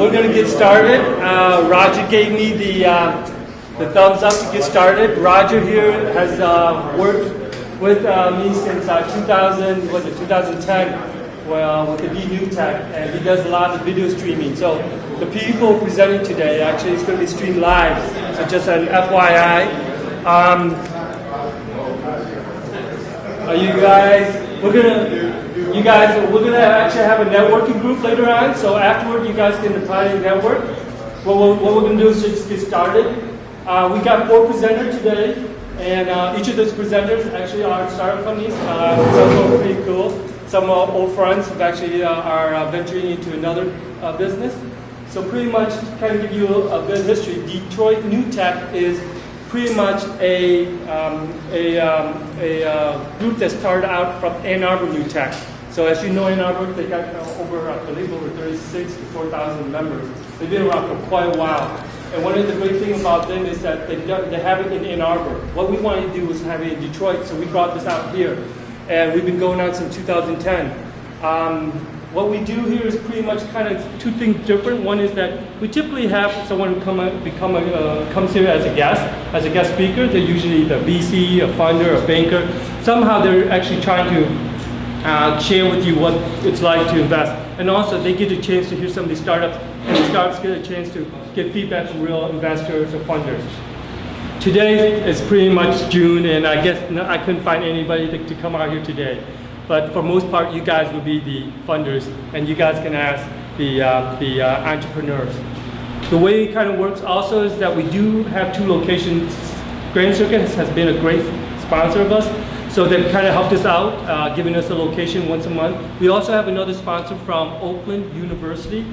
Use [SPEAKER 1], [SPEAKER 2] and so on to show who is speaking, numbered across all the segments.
[SPEAKER 1] we're going to get started. Roger gave me the thumbs up to get started. Roger here has worked with me since 2010 with the DNewTech, and he does a lot of video streaming. So the people presenting today, actually, it's going to be streamed live. So just an FYI. We're gonna actually have a networking group later on. So afterward, you guys can probably network. What we're gonna do is just get started. We got 4 presenters today, and each of those presenters actually are startup companies. Some are pretty cool. Some are old friends who actually are venturing into another business. So pretty much to kind of give you a bit of history, DNewTech is pretty much a group that started out from Ann Arbor New Tech. So as you know, Ann Arbor, they got over, I believe, over 36 to 4,000 members. They've been around for quite a while. And one of the great things about them is that they have it in Ann Arbor. What we wanted to do was have it in Detroit, so we brought this out here. And we've been going on since 2010. What we do here is pretty much kind of 2 things different. One is that we typically have someone who comes here as a guest speaker. They're usually the VC, a funder, a banker. Somehow they're actually trying to share with you what it's like to invest. And also they get a chance to hear some of these startups, and the startups get a chance to get feedback from real investors or funders. Today is pretty much June, and I guess I couldn't find anybody to come out here today. But for most part, you guys will be the funders, and you guys can ask the entrepreneurs. The way it kind of works also is that we do have 2 locations. Grand Circus has been a great sponsor of us, so they've kind of helped us out, giving us a location once a month. We also have another sponsor from Oakland University.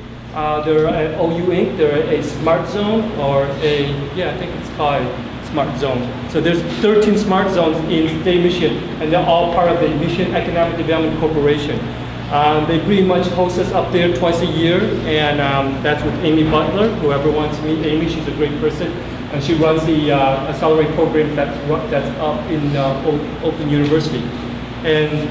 [SPEAKER 1] They're an OU Inc. They're a smart zone, or I think it's called Smart Zone. So there's 13 smart zones in state of Michigan, and they're all part of the Michigan Economic Development Corporation. They pretty much host us up there twice a year, and that's with Amy Butler. Whoever wants to meet Amy, she's a great person, and she runs the Accelerate program that's up in Oakland University. And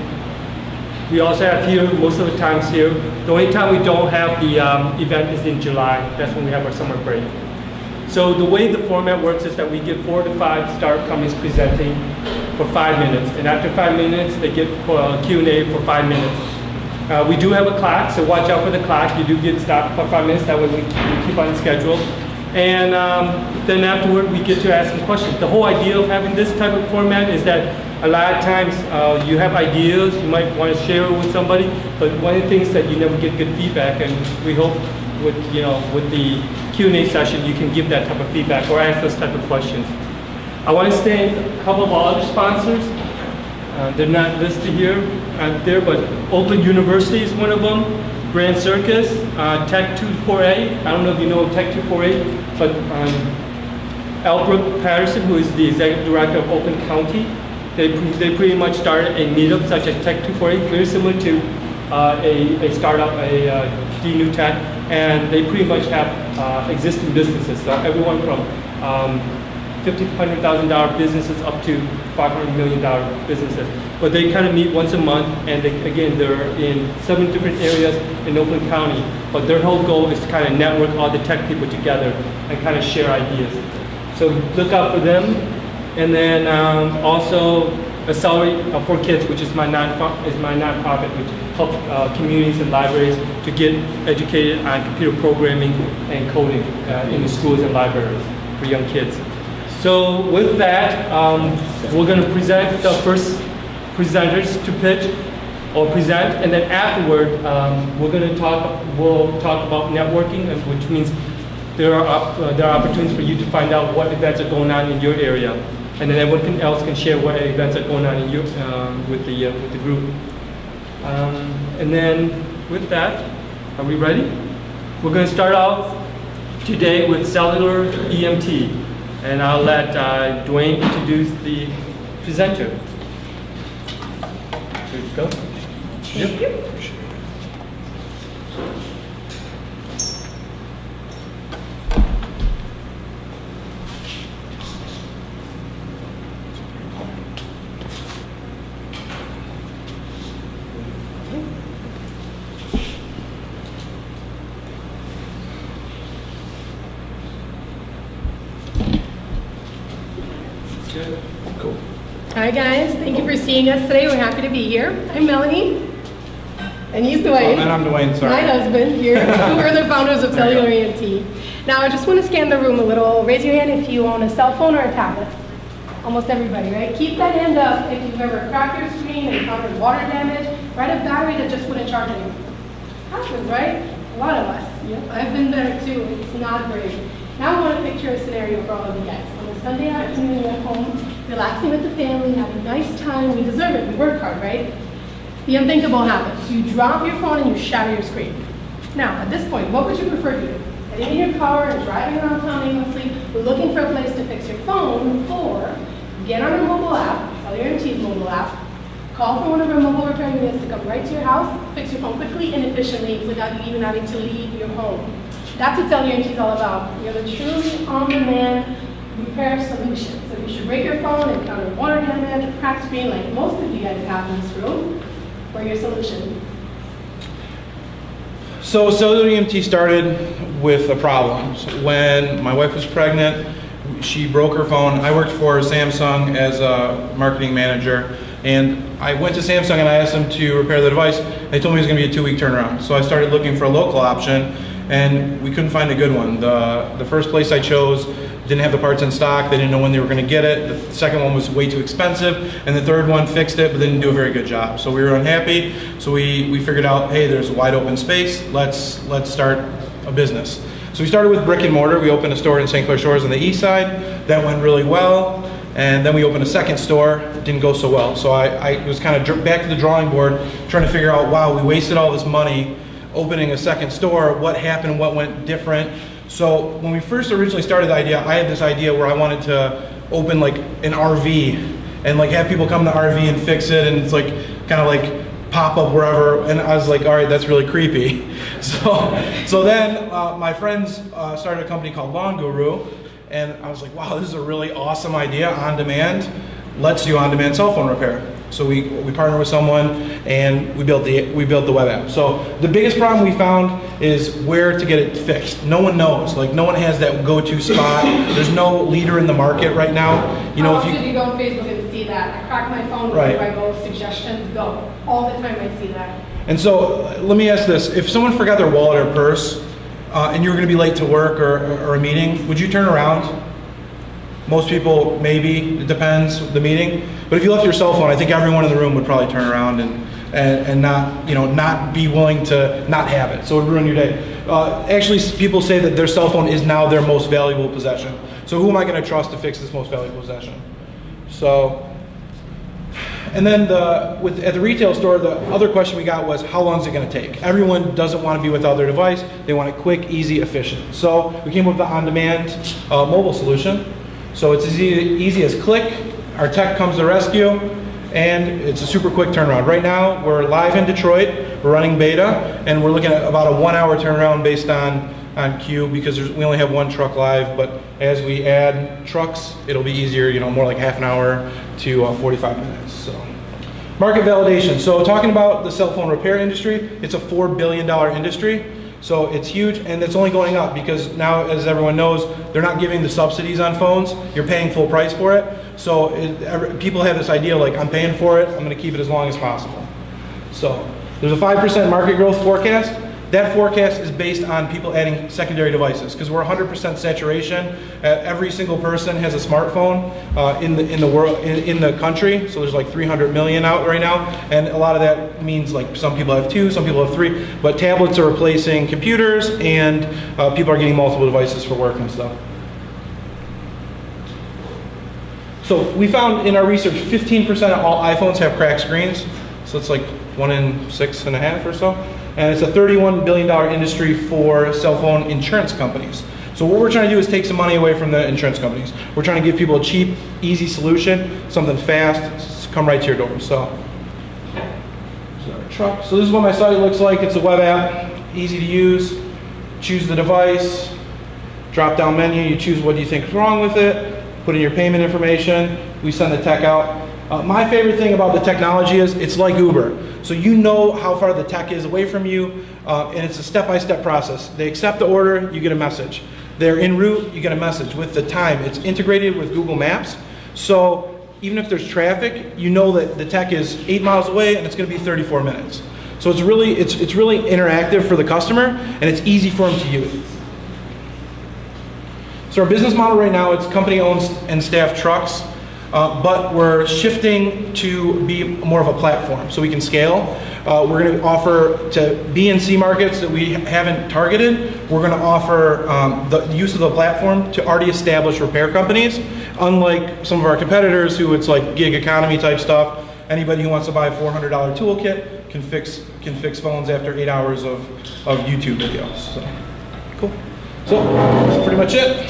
[SPEAKER 1] we also have here, most of the times here, the only time we don't have the event is in July. That's when we have our summer break. So the way the format works is that we get 4 to 5 startup companies presenting for 5 minutes. And after 5 minutes, they get Q&A for 5 minutes. We do have a clock, so watch out for the clock. You do get stopped for 5 minutes, that way we keep on schedule. And then afterward, we get to ask some questions. The whole idea of having this type of format is that a lot of times you have ideas, you might want to share it with somebody, but one of the things that you never get good feedback, and we hope with the Q&A session, you can give that type of feedback or ask those type of questions. I want to thank a couple of other sponsors. They're not listed here, but Oakland University is one of them, Grand Circus, Tech248. I don't know if you know Tech248, but Albrook Patterson, who is the executive director of Oakland County, they pretty much started a meetup such as Tech248, very similar to a startup, a DNewTech, and they pretty much have existing businesses. So everyone from $50,000 to $100,000 businesses up to $500 million businesses. But they kind of meet once a month, and they're in 7 different areas in Oakland County. But their whole goal is to kind of network all the tech people together and kind of share ideas. So look out for them. And then also Accelerate for Kids, which is my nonprofit, which helps communities and libraries to get educated on computer programming and coding in the schools and libraries for young kids. So with that, we're going to present the first presenters to pitch or present, and then afterward, we'll talk about networking, which means there are opportunities for you to find out what events are going on in your area. And then everyone else can share what events are going on in your, with the group. And then with that, are we ready? We're going to start off today with Cellular EMT. And I'll let Dwain introduce the presenter. Here you go.
[SPEAKER 2] Thank you. Hi guys, thank you for seeing us today. We're happy to be here. I'm Melanie, and he's Dwayne.
[SPEAKER 3] And I'm Dwayne, sorry.
[SPEAKER 2] My husband here. We're the founders of Cellular EMT. Now I just want to scan the room a little. Raise your hand if you own a cell phone or a tablet. Almost everybody, right? Keep that hand up if you've ever cracked your screen and encountered water damage, right? A battery that just wouldn't charge anymore. Happens, right? A lot of us. Yep. I've been there too. It's not great. Now I want to picture a scenario for all of you guys. On a Sunday afternoon at home, relaxing with the family, having a nice time. We deserve it. We work hard, right? The unthinkable happens. You drop your phone and you shatter your screen. Now, at this point, what would you prefer to do? Getting in your car and driving around town aimlessly, looking for a place to fix your phone, or get on our mobile app, Cellular EMT's mobile app, call for one of our mobile repair units to come right to your house, fix your phone quickly and efficiently without you even having to leave your home. That's what Cellular EMT is all about. You're the truly on-demand repair solution. So if you should break your phone, encounter water damage, cracked screen like most of you guys have in this room, we're your solution.
[SPEAKER 3] So Cellular EMT started with a problem. So when my wife was pregnant, she broke her phone. I worked for Samsung as a marketing manager, and I went to Samsung and I asked them to repair the device. They told me it was going to be a 2-week turnaround. So I started looking for a local option, and we couldn't find a good one. The first place I chose didn't have the parts in stock. They didn't know when they were going to get it. The second one was way too expensive, and the third one fixed it but didn't do a very good job. So we were unhappy. So we figured out, hey, there's a wide open space. Let's start a business. So we started with brick and mortar. We opened a store in St. Clair Shores on the east side. That went really well. And then we opened a second store. It didn't go so well. So I was kind of back to the drawing board trying to figure out, wow, we wasted all this money opening a second store. What happened? What went different? So when we first originally started the idea, I had this idea where I wanted to open like an RV and like have people come to the RV and fix it, and it's like kind of like pop up wherever. And I was like, all right, that's really creepy. So then my friends started a company called Lawn Guru, and I was like, wow, this is a really awesome idea, on demand. Let's do on-demand cell phone repair. So we partnered with someone and we built the web app. So the biggest problem we found is where to get it fixed. No one knows. Like, no one has that go-to spot. There's no leader in the market right now. You know,
[SPEAKER 2] How often do you go on Facebook and see that? I crack my phone, where do I go? Suggestions, go. All the time I see that. And
[SPEAKER 3] so let me ask this: if someone forgot their wallet or purse, and you were going to be late to work or a meeting, would you turn around? Most people, maybe, it depends, the meeting. But if you left your cell phone, I think everyone in the room would probably turn around and not, not be willing to not have it. So it would ruin your day. Actually, people say that their cell phone is now their most valuable possession. So who am I going to trust to fix this most valuable possession? So, and then at the retail store, the other question we got was, how long is it going to take? Everyone doesn't want to be without their device. They want it quick, easy, efficient. So we came up with the on-demand mobile solution. So it's as easy as click. Our tech comes to the rescue, and it's a super quick turnaround. Right now, we're live in Detroit. We're running beta, and we're looking at about a 1-hour turnaround based on queue, because we only have one truck live. But as we add trucks, it'll be easier. More like half an hour to 45 minutes. So, market validation. So talking about the cell phone repair industry, it's a $4 billion industry. So it's huge, and it's only going up because now, as everyone knows, they're not giving the subsidies on phones. You're paying full price for it. So people have this idea like, I'm paying for it, I'm going to keep it as long as possible. So there's a 5% market growth forecast. That forecast is based on people adding secondary devices, because we're 100% saturation. Every single person has a smartphone in the world, in the country. So there's like 300 million out right now, and a lot of that means like some people have 2, some people have 3. But tablets are replacing computers, and people are getting multiple devices for work and stuff. So we found in our research, 15% of all iPhones have cracked screens. So it's like 1 in 6.5 or so. And it's a $31 billion industry for cell phone insurance companies. So what we're trying to do is take some money away from the insurance companies. We're trying to give people a cheap, easy solution, something fast, come right to your door. So this is what my site looks like. It's a web app, easy to use. Choose the device, drop down menu, you choose what you think is wrong with it, put in your payment information, we send the tech out. My favorite thing about the technology is it's like Uber. So you know how far the tech is away from you, and it's a step-by-step process. They accept the order, you get a message. They're en route, you get a message with the time. It's integrated with Google Maps. So even if there's traffic, you know that the tech is 8 miles away and it's going to be 34 minutes. So it's really interactive for the customer, and it's easy for them to use. So our business model right now, it's company-owned and staffed trucks, but we're shifting to be more of a platform so we can scale. We're going to offer to B and C markets that we haven't targeted. We're going to offer the use of the platform to already established repair companies, unlike some of our competitors who it's like gig economy type stuff. Anybody who wants to buy a $400 toolkit can fix phones after 8 hours of YouTube videos. So, cool. So that's pretty much it.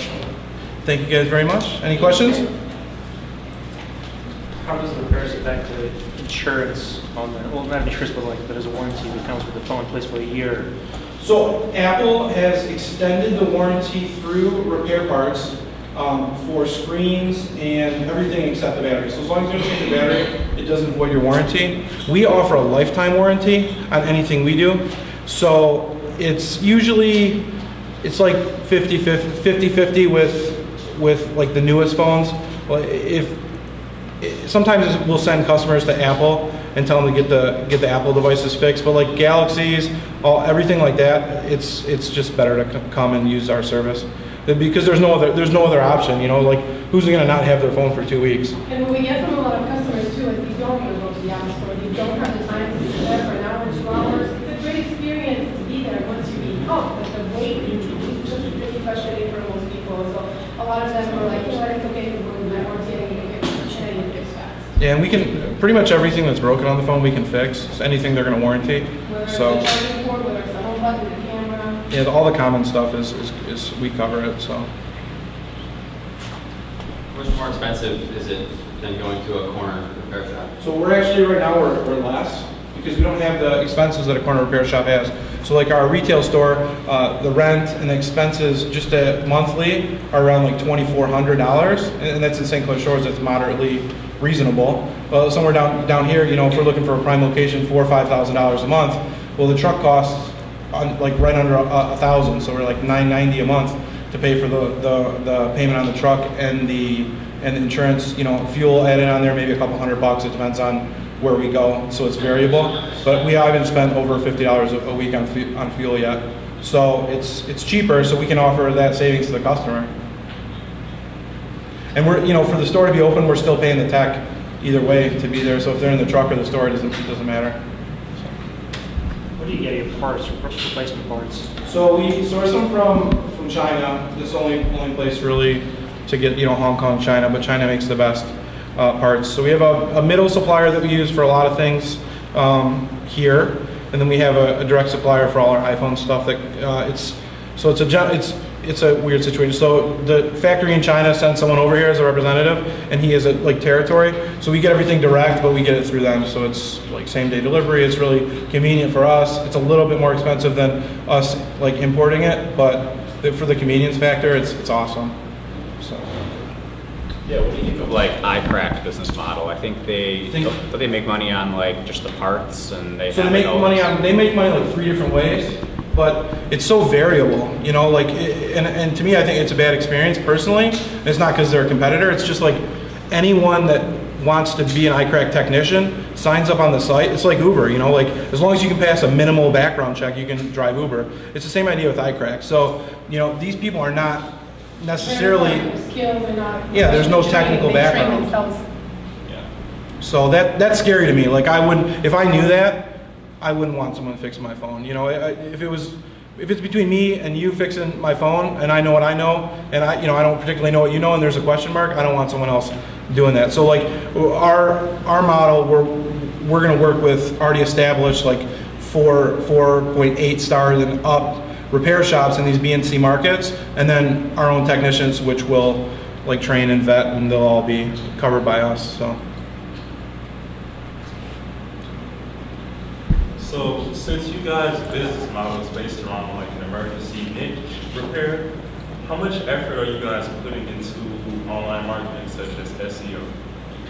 [SPEAKER 3] Thank you guys very much. Any questions?
[SPEAKER 4] How does the repairs affect the insurance on the, well, not insurance, but like there's a warranty that comes with the phone in place for a year?
[SPEAKER 3] So Apple has extended the warranty through repair parts for screens and everything except the battery. So as long as you don't change the battery, it doesn't void your warranty. We offer a lifetime warranty on anything we do. So it's usually, it's like 50-50 with like the newest phones. Well, sometimes we'll send customers to Apple and tell them to get the Apple devices fixed, but like Galaxies, everything like that, it's just better to come and use our service because there's no other option. You know, like who's going to not have their phone for 2 weeks?
[SPEAKER 2] And what we get from a lot of customers too is you don't want to go to the Apple store, you don't have the time to be there for an hour, 2 hours. It's a great experience to be there once you need help, but the wait is just really frustrating for most people. So a lot of them are like, you know what, it's okay to go to my warranty and I need to fix fast.
[SPEAKER 3] Yeah, and we can pretty much everything that's broken on the phone we can fix. It's anything they're going to warranty.
[SPEAKER 2] Whether
[SPEAKER 3] So
[SPEAKER 2] it's a charging cord, whether it's a home button, the camera.
[SPEAKER 3] yeah, all the common stuff is we cover it. So
[SPEAKER 5] Much more expensive is it than going to a corner repair shop?
[SPEAKER 3] so we're actually right now we're less because we don't have the expenses that a corner repair shop has. So like our retail store, the rent and the expenses just monthly are around like $2,400, and that's in St. Clair Shores. That's moderately reasonable. Somewhere down here, you know, if we're looking for a prime location, $4,000 or $5,000 a month, well, the truck costs like right under $1,000, so we're like $990 a month to pay for the payment on the truck and the insurance. You know, fuel added on there, maybe a couple $100. It depends on where we go, so it's variable. But we haven't spent over $50 a week on fuel yet, so it's cheaper, so we can offer that savings to the customer. And we're, you know, for the store to be open, we're still paying the tech either way to be there. So if they're in the truck or the store, it doesn't matter.
[SPEAKER 4] Where do you get your parts, replacement parts?
[SPEAKER 3] So we source them from China. This is the only place really to get, you know, Hong Kong, China, but China makes the best parts. So we have a middle supplier that we use for a lot of things here, and then we have a direct supplier for all our iPhone stuff. That it's a weird situation. So the factory in China sends someone over here as a representative, and he is a like territory. So we get everything direct, but we get it through them. So it's like same day delivery. It's really convenient for us. It's a little bit more expensive than us like importing it, but for the convenience factor, it's awesome. So.
[SPEAKER 6] Yeah, what do you think of like iCracked business model? I think they make money on like just the parts, and they make
[SPEAKER 3] money like 3 different ways, but it's so variable, you know. Like, and to me, I think it's a bad experience personally. And it's not because they're a competitor. It's just like anyone that wants to be an iCracked technician signs up on the site. It's like Uber, you know. Like as long as you can pass a minimal background check, you can drive Uber. It's the same idea with iCracked. So you know, these people are not necessarily there's no technical background.
[SPEAKER 6] Yeah.
[SPEAKER 3] So that's scary to me. Like if I knew that, I wouldn't want someone to fix my phone. You know, if it's between me and you fixing my phone, and I know what I know, and I don't particularly know what you know, and there's a question mark, I don't want someone else doing that. So like our model, we're going to work with already established like 4.8 stars and up repair shops in these B and C markets, and then our own technicians, which will like train and vet, and they'll all be covered by us.
[SPEAKER 7] So since you guys' business model is based around like an emergency niche repair, how much effort are you guys putting into online marketing such as SEO?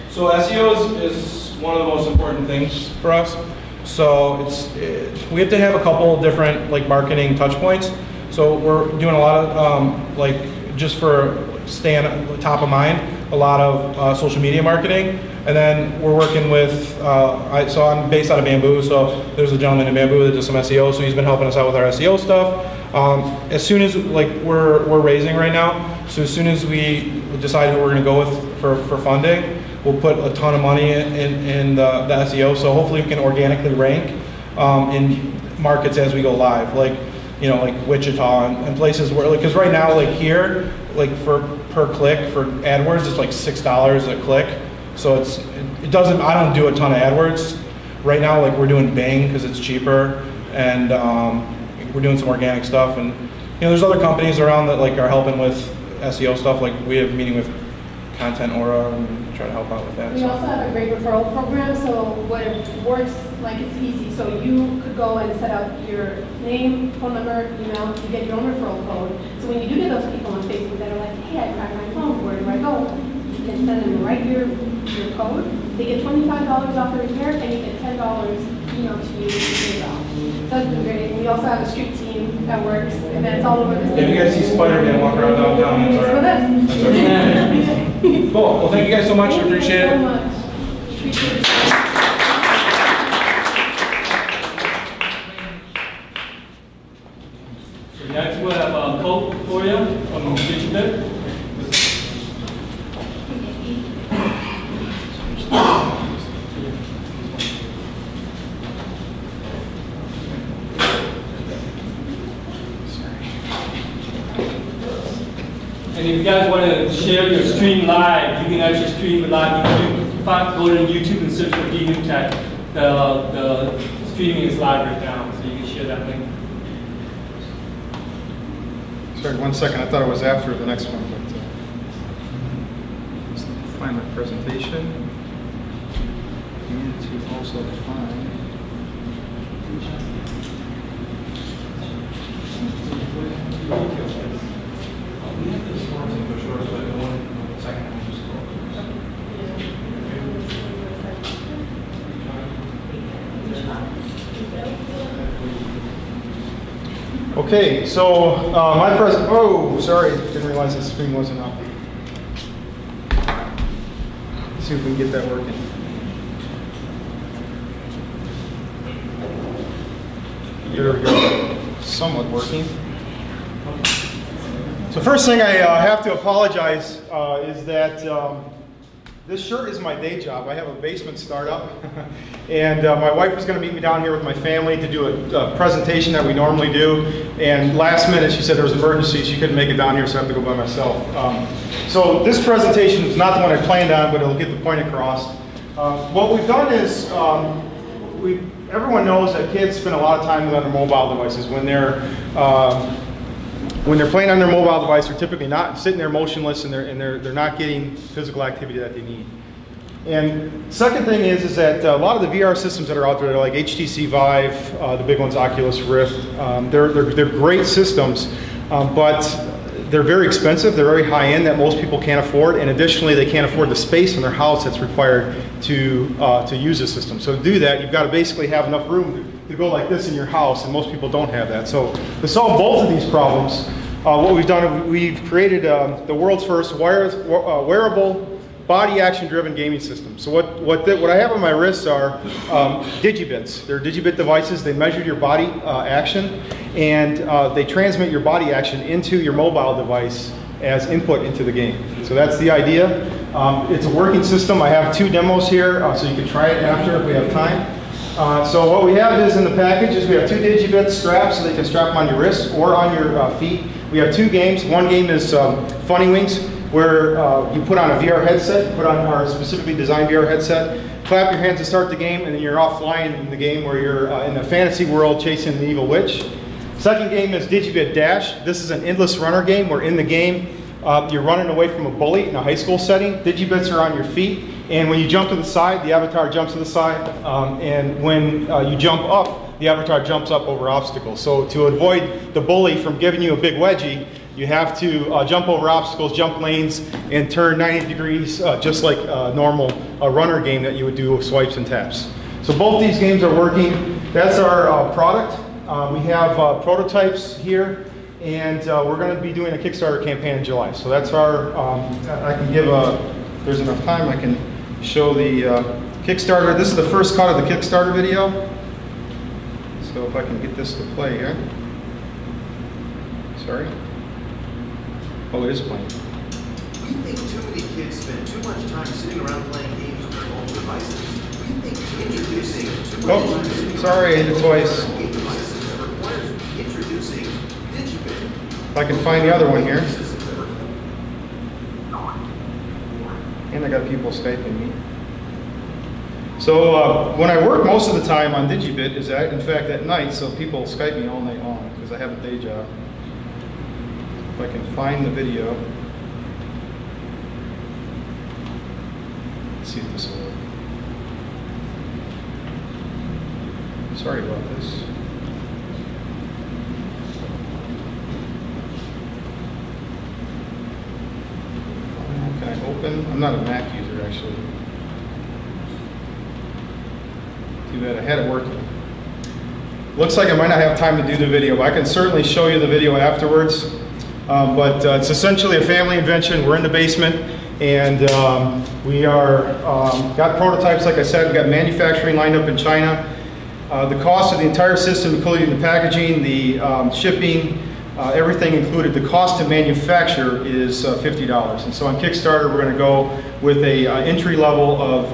[SPEAKER 3] So SEO is one of the most important things for us. So we have to have a couple different like marketing touch points. So we're doing a lot of like just for staying top of mind. a lot of social media marketing. And then we're working with, so I'm based out of Bamboo, so there's a gentleman in Bamboo that does some SEO, so he's been helping us out with our SEO stuff. As soon as, like, we're raising right now, so as soon as we decide who we're gonna go with for funding, we'll put a ton of money in the SEO, so hopefully we can organically rank in markets as we go live, like, you know, like Wichita and places where, like, because right now, like here, like per click for AdWords, it's like $6 a click. So it doesn't, I don't do a ton of AdWords. Right now, like, we're doing Bing because it's cheaper, and we're doing some organic stuff. And, you know, there's other companies around that, like, are helping with SEO stuff. Like, we have a meeting with Content Aura and try to help out with that.
[SPEAKER 2] We also have a great referral program, so what it works, like, it's easy. So you could go and set up your name, phone number, email, you get your own referral code. So when you do get those people on Facebook that are like, hey, I cracked my phone, where do I go? You can send them right your code. They get $25 off the repair, and you get $10 emailed to you to pay off. So that's been great. We also have a street team that works events all over the state.
[SPEAKER 3] If you guys see Spider-Man walk around downtown, I'm sorry.
[SPEAKER 2] That's with us.
[SPEAKER 3] Cool. Well, thank you guys so much. I appreciate it.
[SPEAKER 2] Thank you so much. Appreciate it.
[SPEAKER 1] So next we'll have Colt Correa from DigiBit. And if you guys want to share your stream live, you can actually stream it live. You can go to YouTube and search for DNewTech. The streaming is live right now, so you can share that link.
[SPEAKER 8] Sorry, 1 second. I thought it was after the next one, but just find the presentation. And to also find. Okay, so my present. Oh, sorry, didn't realize the screen wasn't up. Let's see if we can get that working. There we go. Somewhat working. So first thing I have to apologize is that this shirt is my day job. I have a basement startup, and my wife was going to meet me down here with my family to do a presentation that we normally do, and last minute she said there was an emergency, she couldn't make it down here, so I have to go by myself. So this presentation is not the one I planned on, but it'll get the point across. What we've done is, everyone knows that kids spend a lot of time on their mobile devices. When they're playing on their mobile device, they're typically not sitting there motionless, and they're not getting physical activity that they need. And second thing is that a lot of the VR systems that are out there, like HTC Vive, the big ones, Oculus Rift, they're great systems, but they're very expensive. They're very high end that most people can't afford, and additionally, they can't afford the space in their house that's required to use the system. So to do that, you've got to basically have enough room to go like this in your house, and most people don't have that. So to solve both of these problems, what we've done, we've created the world's first wearable, body action-driven gaming system. So what I have on my wrists are DigiBits. They're DigiBit devices. They measure your body action, and they transmit your body action into your mobile device as input into the game. So that's the idea. It's a working system. I have 2 demos here, so you can try it after if we have time. So what we have is in the package is we have 2 DigiBit straps, so they can strap them on your wrist or on your feet. We have 2 games. One game is Funny Wings, where you put on a VR headset, put on our specifically designed VR headset, clap your hands to start the game, and then you're off flying in the game where you're in a fantasy world chasing an evil witch. Second game is DigiBit Dash. This is an endless runner game where in the game you're running away from a bully in a high school setting. DigiBits are on your feet, and when you jump to the side, the avatar jumps to the side, and when you jump up, the avatar jumps up over obstacles. So to avoid the bully from giving you a big wedgie, you have to jump over obstacles, jump lanes, and turn 90 degrees, just like a normal runner game that you would do with swipes and taps. So both these games are working. That's our product. We have prototypes here, and we're going to be doing a Kickstarter campaign in July. So that's our, I can give a there's enough time, I can show the Kickstarter. This is the first cut of the Kickstarter video. So if I can get this to play here. Sorry. Oh, it is playing.
[SPEAKER 9] We think too many kids spend too much time sitting around playing games on their mobile devices. We think introducing too much time sitting
[SPEAKER 8] sorry, I hit it twice.
[SPEAKER 9] game devices requires introducing DigiBit.
[SPEAKER 8] If I can find the other one here. And I got people Skyping me. So when I work most of the time on DigiBit is in fact at night, so people Skype me all night long because I have a day job. If I can find the video. Let's see if this will work. Sorry about this. Can I open? I'm not a Mac user actually. Too bad, I had it working. Looks like I might not have time to do the video, but I can certainly show you the video afterwards. But it's essentially a family invention. We're in the basement, and we are got prototypes. Like I said, we've got manufacturing lined up in China. The cost of the entire system, including the packaging, the shipping, everything included, the cost to manufacture is $50. And so on Kickstarter, we're going to go with a entry level of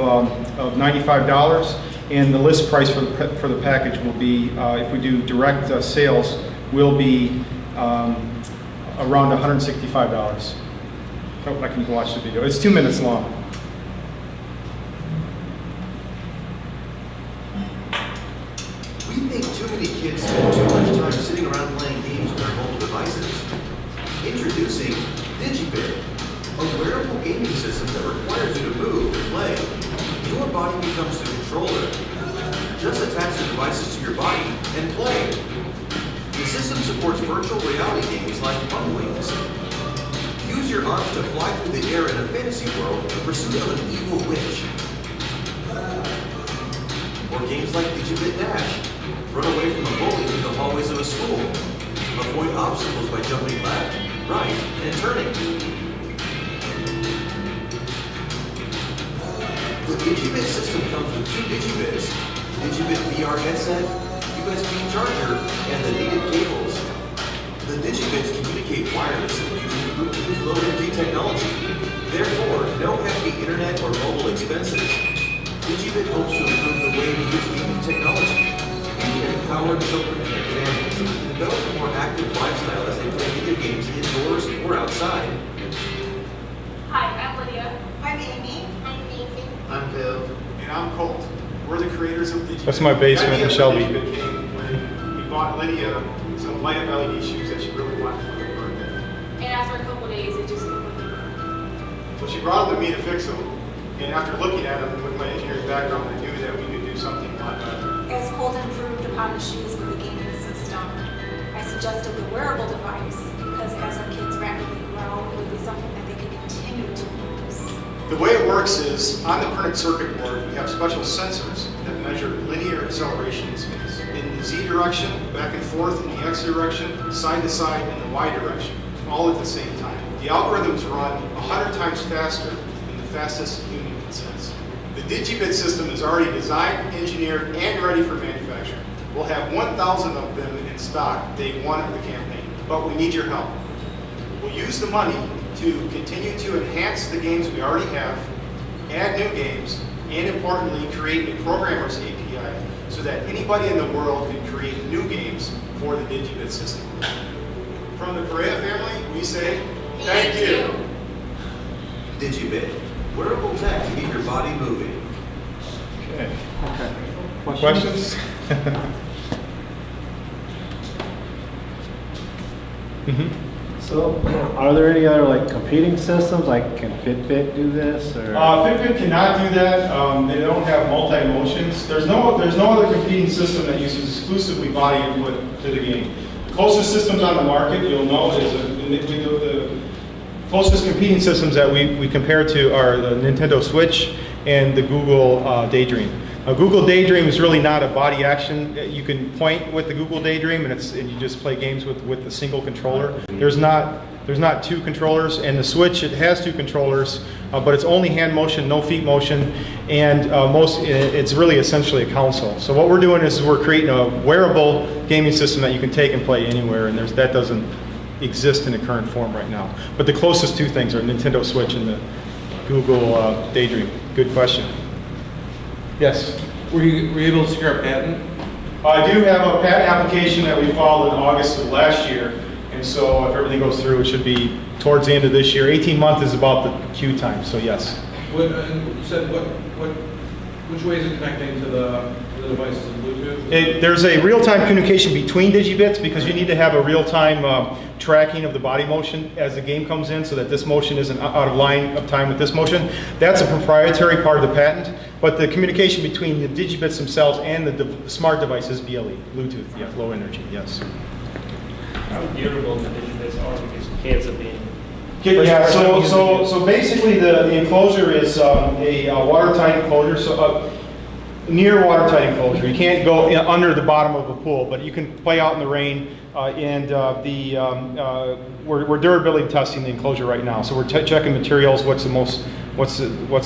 [SPEAKER 8] $95. And the list price for the package will be, if we do direct sales, will be around $165. Oh, I can watch the video. It's 2 minutes long.
[SPEAKER 9] We think too many kids spend too much time sitting around playing games on their mobile devices. Introducing DigiBit, a wearable gaming system that requires you to move and play. Your body becomes the controller. Just attach the devices to your body and play. The system supports virtual reality games like Fun Wings. Use your arms to fly through the air in a fantasy world in pursuit of an evil witch. Or games like DigiBit Dash. Run away from a bully through the hallways of a school. Avoid obstacles by jumping left, right, and turning. The DigiBit system comes with 2 DigiBits, DigiBit VR headset, USB charger, and the needed cables. The DigiBits communicate wirelessly using Bluetooth Low Energy technology. Therefore, no hefty internet or mobile expenses. DigiBit hopes to improve the way we use gaming technology. We empower children and their families to develop a more active lifestyle as they play video games indoors or outside.
[SPEAKER 10] Hi, I'm Lydia.
[SPEAKER 11] I'm Amy. I'm Nathan.
[SPEAKER 9] I'm Bill.
[SPEAKER 8] And I'm Colt. We're the creators of DigiBit.
[SPEAKER 3] That's my basement in Shelby.
[SPEAKER 8] DigiBit came when we bought Lydia some light-up LED shoes that she really wanted for her birthday.
[SPEAKER 10] And after a couple days, it just completely broke.
[SPEAKER 8] So she brought them to me to fix them. And after looking at them with my engineering background, I knew that we could do something a lot better.
[SPEAKER 11] As Colt improved upon the shoes with the gaming system, I suggested the wearable device because as our kids rapidly grow, it would be something that they could continue to use.
[SPEAKER 8] The way it works is, on the printed circuit board, we have special sensors that measure linear acceleration in space. In the Z direction, back and forth in the X direction, side to side in the Y direction, all at the same time. The algorithms run 100 times faster than the fastest human can sense. The DigiBit system is already designed, engineered, and ready for manufacture. We'll have 1,000 of them in stock day 1 of the campaign, but we need your help. We'll use the money to continue to enhance the games we already have, add new games, and importantly, create a programmer's API so that anybody in the world can create new games for the DigiBit system. From the Correa family, we say, thank you.
[SPEAKER 9] DigiBit, wearable tech to get your body moving.
[SPEAKER 8] Okay. Questions?
[SPEAKER 12] So, are there any other like competing systems? Like, can Fitbit do this? Or
[SPEAKER 8] Fitbit cannot do that. They don't have multi-motions. There's no other competing system that uses exclusively body input to the game. The closest systems on the market, you'll know, is the closest competing systems that we compare to are the Nintendo Switch and the Google Daydream. Google Daydream is really not a body action. You can point with the Google Daydream, and you just play games with a single controller. There's not 2 controllers, and the Switch, it has 2 controllers, but it's only hand motion, no feet motion, and it's really essentially a console. So what we're doing is we're creating a wearable gaming system that you can take and play anywhere, and that doesn't exist in the current form right now. But the closest two things are Nintendo Switch and the Google Daydream. Good question. Yes?
[SPEAKER 3] Were you able to secure a patent?
[SPEAKER 8] I do have a patent application that we filed in August of last year, and so if everything goes through, it should be towards the end of this year. 18 months is about the queue time, so yes.
[SPEAKER 3] You said which way is it connecting to the devices in Bluetooth?
[SPEAKER 8] There's a real-time communication between digibits because you need to have a real-time tracking of the body motion as the game comes in so that this motion isn't out of line of time with this motion. That's a proprietary part of the patent, but the communication between the digibits themselves and the smart devices, BLE, Bluetooth, yeah, low energy, yes.
[SPEAKER 4] How durable the digibits are because kids are being...
[SPEAKER 8] Yeah, so basically the enclosure is a watertight enclosure, so near watertight enclosure. You can't go under the bottom of a pool, but you can play out in the rain. We're durability testing the enclosure right now, so we're checking materials. What's the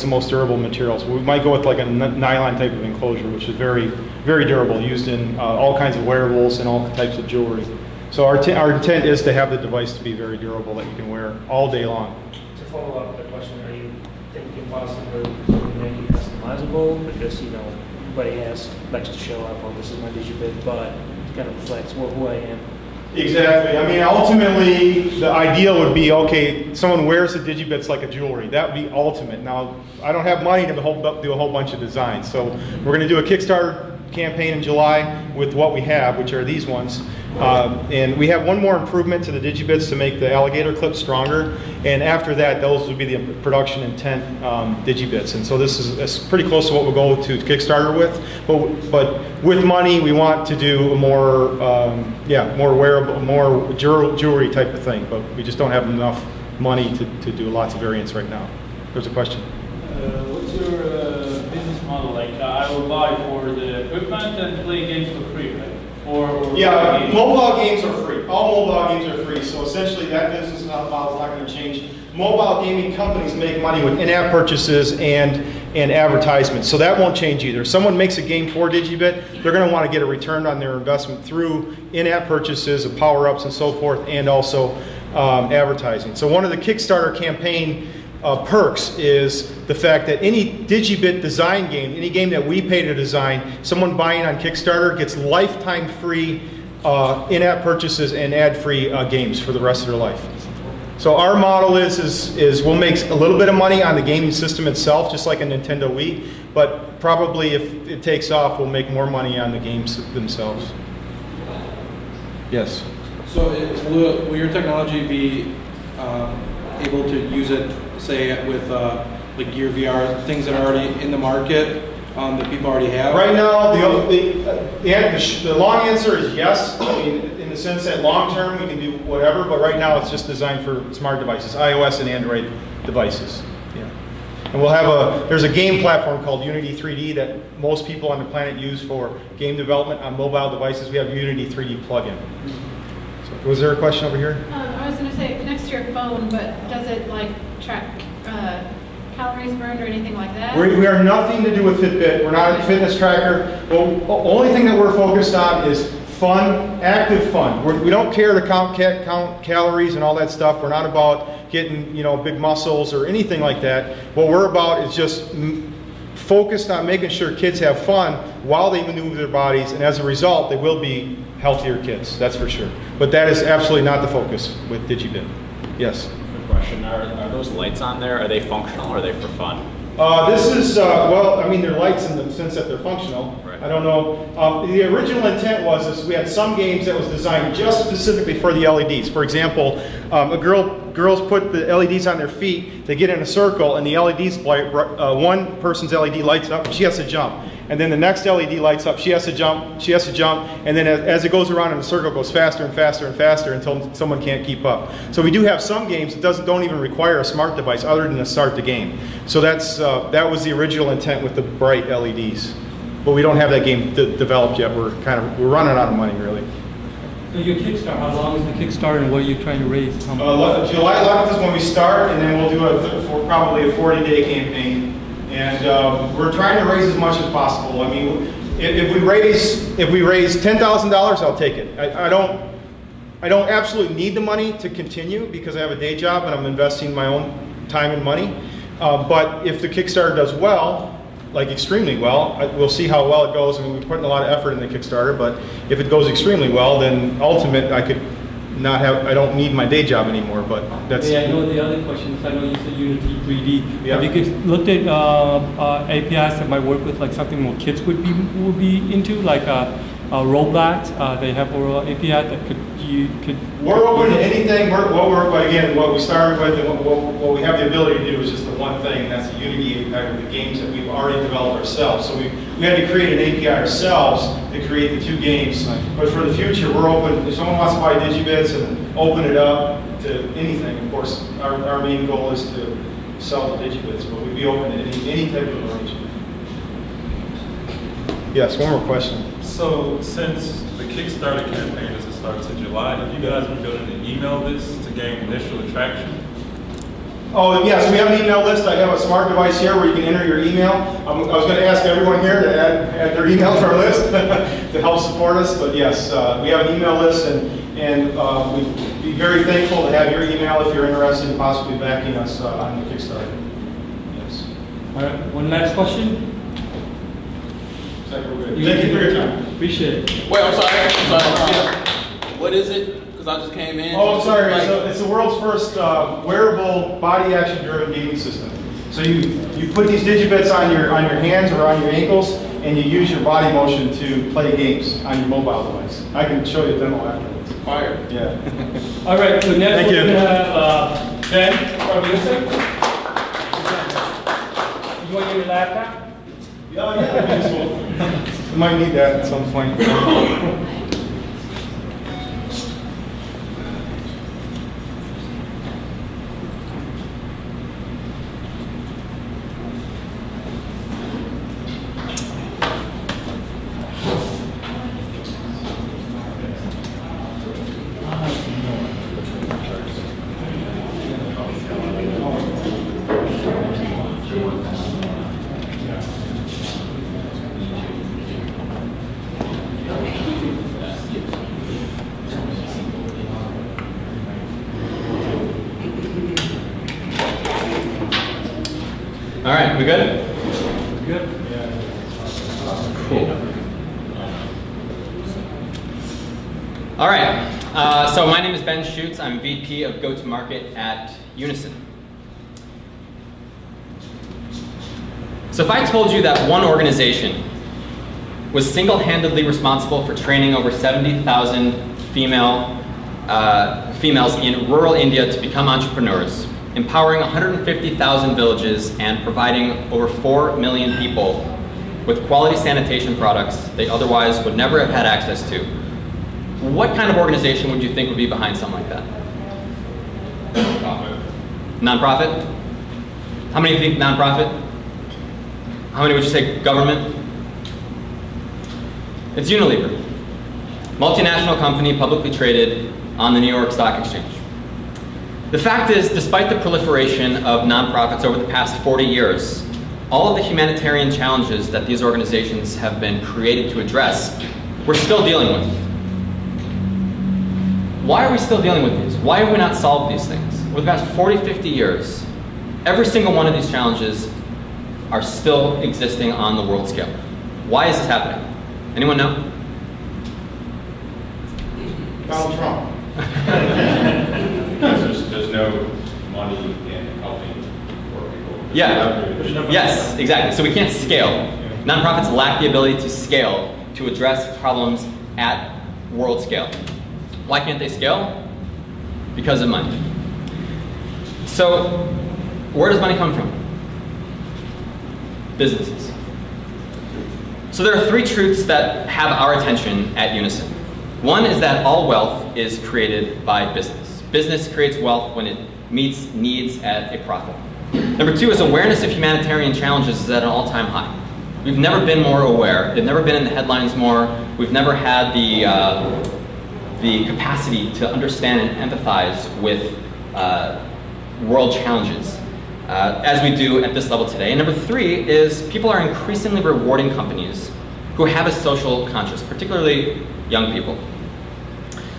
[SPEAKER 8] most durable materials? We might go with like a nylon type of enclosure, which is very, very durable, used in all kinds of wearables and all types of jewelry. So our intent is to have the device to be very durable that you can wear all day long.
[SPEAKER 4] To follow up the question, are you thinking possibly to make it customizable? Because, you know, everybody likes to show off, oh, this is my digibit, but it kind of reflects who I am.
[SPEAKER 8] Exactly. I mean, ultimately, the ideal would be, okay, someone wears the digibits like a jewelry. That would be ultimate. Now, I don't have money to do a whole bunch of designs, so we're going to do a Kickstarter campaign in July with what we have, which are these ones. And we have one more improvement to the digibits to make the alligator clip stronger, and after that those would be the production intent digibits, and so this is pretty close to what we'll go to Kickstarter with, but with money we want to do a more more wearable, more jewelry type of thing, but we just don't have enough money to do lots of variants right now. There's a question.
[SPEAKER 13] What's your business model? Like I will buy for the equipment and play games for free, right?
[SPEAKER 8] Yeah, mobile games are free. All mobile games are free, so essentially that business model is not going to change. Mobile gaming companies make money with in-app purchases and advertisements, so that won't change either. If someone makes a game for Digibit, they're going to want to get a return on their investment through in-app purchases of power-ups and so forth, and also advertising. So one of the Kickstarter campaign perks is the fact that any Digibit design game, any game that we pay to design, someone buying on Kickstarter gets lifetime free in-app purchases and ad-free games for the rest of their life. So our model is we'll make a little bit of money on the gaming system itself, just like a Nintendo Wii, but probably if it takes off, we'll make more money on the games themselves. Yes?
[SPEAKER 3] So will your technology be able to use it, say, with like Gear VR, things that are already in the market that people already have?
[SPEAKER 8] Right now, the long answer is yes. I mean, in the sense that long term we can do whatever, but right now it's just designed for smart devices, iOS and Android devices. Yeah. And we'll have there's a game platform called Unity 3D that most people on the planet use for game development on mobile devices. We have Unity 3D plugin. So, was there a question over here?
[SPEAKER 14] I was going to say next to your phone, but does it like track calories burned or anything like that?
[SPEAKER 8] We are nothing to do with Fitbit. We're not a fitness tracker. The only thing that we're focused on is fun, active fun. We don't care to count calories and all that stuff. We're not about getting big muscles or anything like that. What we're about is just focused on making sure kids have fun while they maneuver their bodies, and as a result, they will be healthier kids. That's for sure. But that is absolutely not the focus with DigiBit. Yes.
[SPEAKER 6] Good question. Are those lights on there? Are they functional or are they for fun?
[SPEAKER 8] This is, well, I mean, they're lights in the sense that they're functional. Right. I don't know. The original intent was we had some games that was designed just specifically for the LEDs. For example, girls put the LEDs on their feet, they get in a circle, and the LEDs, one person's LED lights up, and she has to jump. And then the next LED lights up, she has to jump, and then as it goes around in the circle, it goes faster and faster and faster until someone can't keep up. So we do have some games that don't even require a smart device other than to start the game. So that was the original intent with the bright LEDs. But we don't have that game developed yet. We're running out of money, really.
[SPEAKER 1] So your Kickstarter, how long is the Kickstarter and what are you trying to raise?
[SPEAKER 8] July 11th is when we start, and then we'll do probably a 40-day campaign. And we're trying to raise as much as possible. I mean, if we raise $10,000, I'll take it. I don't absolutely need the money to continue because I have a day job and I'm investing my own time and money. But if the Kickstarter does well, like extremely well, we'll see how well it goes. I mean, we're putting a lot of effort in the Kickstarter, but if it goes extremely well, then ultimately I could not have, I don't need my day job anymore, but that's...
[SPEAKER 1] Yeah, I know the other question is, I know you said Unity 3D.
[SPEAKER 8] Yeah.
[SPEAKER 1] Have you looked at APIs that might work with like something more kids would be into, like Roblox? They have an API that
[SPEAKER 8] We're open to anything. What we started with and what we have the ability to do is just the one thing, and that's the Unity API with the games that we've already developed ourselves. So we had to create an API ourselves to create the 2 games. But for the future, we're open. If someone wants to buy DigiBits and open it up to anything, of course, our main goal is to sell the DigiBits, but we'd be open to any type of arrangement. Yes, one more question.
[SPEAKER 7] So since the Kickstarter campaign doesn't start till July, have you guys been building an email list to gain initial attraction?
[SPEAKER 8] Oh, yes, we have an email list. I have a smart device here where you can enter your email. I was going to ask everyone here to add their email to our list to help support us, but yes, we have an email list, and we'd be very thankful to have your email if you're interested in possibly backing us on the Kickstarter. Yes.
[SPEAKER 1] All right, one last question.
[SPEAKER 8] Thank you for your time.
[SPEAKER 1] Appreciate it.
[SPEAKER 15] Wait, I'm sorry. What is it? Because I just came in.
[SPEAKER 8] Oh, sorry. So it's the world's first wearable body action driven gaming system. So you put these DigiBits on your hands or on your ankles, and you use your body motion to play games on your mobile device. I can show you a demo afterwards.
[SPEAKER 15] Fire.
[SPEAKER 8] Yeah.
[SPEAKER 1] All right. So next we're gonna have Ben from UNISON. You want your laptop?
[SPEAKER 8] Yeah, we might need that at some point.
[SPEAKER 5] All right, we good?
[SPEAKER 1] Good.
[SPEAKER 5] Cool. All right, so my name is Ben Schutz. I'm VP of Go-to-Market at UNISON. So if I told you that one organization was single-handedly responsible for training over 70,000 females in rural India to become entrepreneurs, empowering 150,000 villages, and providing over 4 million people with quality sanitation products they otherwise would never have had access to, what kind of organization would you think would be behind something like that? Nonprofit. Nonprofit? How many think nonprofit? How many would you say government? It's Unilever. Multinational company, publicly traded on the New York Stock Exchange. The fact is, despite the proliferation of nonprofits over the past 40 years, all of the humanitarian challenges that these organizations have been created to address, we're still dealing with. Why are we still dealing with these? Why have we not solved these things? Over the past 40, 50 years, every single one of these challenges are still existing on the world scale. Why is this happening? Anyone know?
[SPEAKER 8] Donald Trump.
[SPEAKER 6] Because there's no money in helping poor people.
[SPEAKER 5] Yeah, yes, exactly. So we can't scale. Nonprofits lack the ability to scale to address problems at world scale. Why can't they scale? Because of money. So where does money come from? Businesses. So there are 3 truths that have our attention at UNISON. One is that all wealth is created by business. Business creates wealth when it meets needs at a profit. Number 2 is awareness of humanitarian challenges is at an all-time high. We've never been more aware. They've never been in the headlines more. We've never had the the capacity to understand and empathize with world challenges, as we do at this level today. And number 3 is people are increasingly rewarding companies who have a social conscience, particularly young people.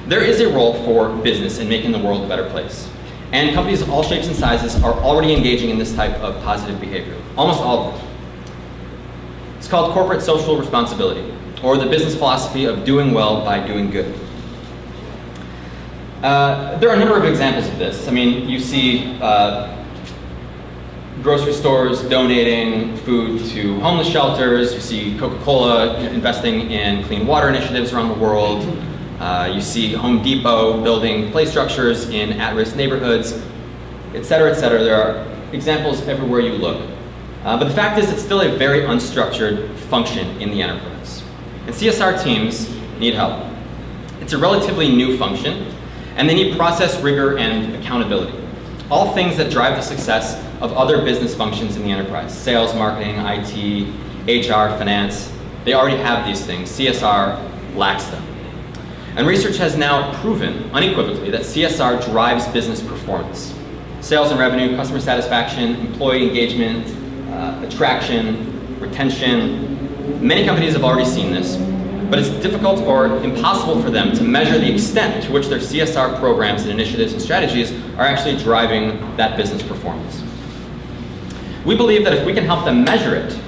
[SPEAKER 5] There is a role for business in making the world a better place. And companies of all shapes and sizes are already engaging in this type of positive behavior, almost all of them. It's called corporate social responsibility, or the business philosophy of doing well by doing good. There are a number of examples of this. I mean, you see grocery stores donating food to homeless shelters. You see Coca-Cola investing in clean water initiatives around the world. You see Home Depot building play structures in at-risk neighborhoods, et cetera, et cetera. There are examples everywhere you look. But the fact is, it's still a very unstructured function in the enterprise. And CSR teams need help. It's a relatively new function, and they need process rigor and accountability. All things that drive the success of other business functions in the enterprise. Sales, marketing, IT, HR, finance. They already have these things. CSR lacks them. And research has now proven unequivocally that CSR drives business performance. Sales and revenue, customer satisfaction, employee engagement, attraction, retention. Many companies have already seen this, but it's difficult or impossible for them to measure the extent to which their CSR programs and initiatives and strategies are actually driving that business performance. We believe that if we can help them measure it,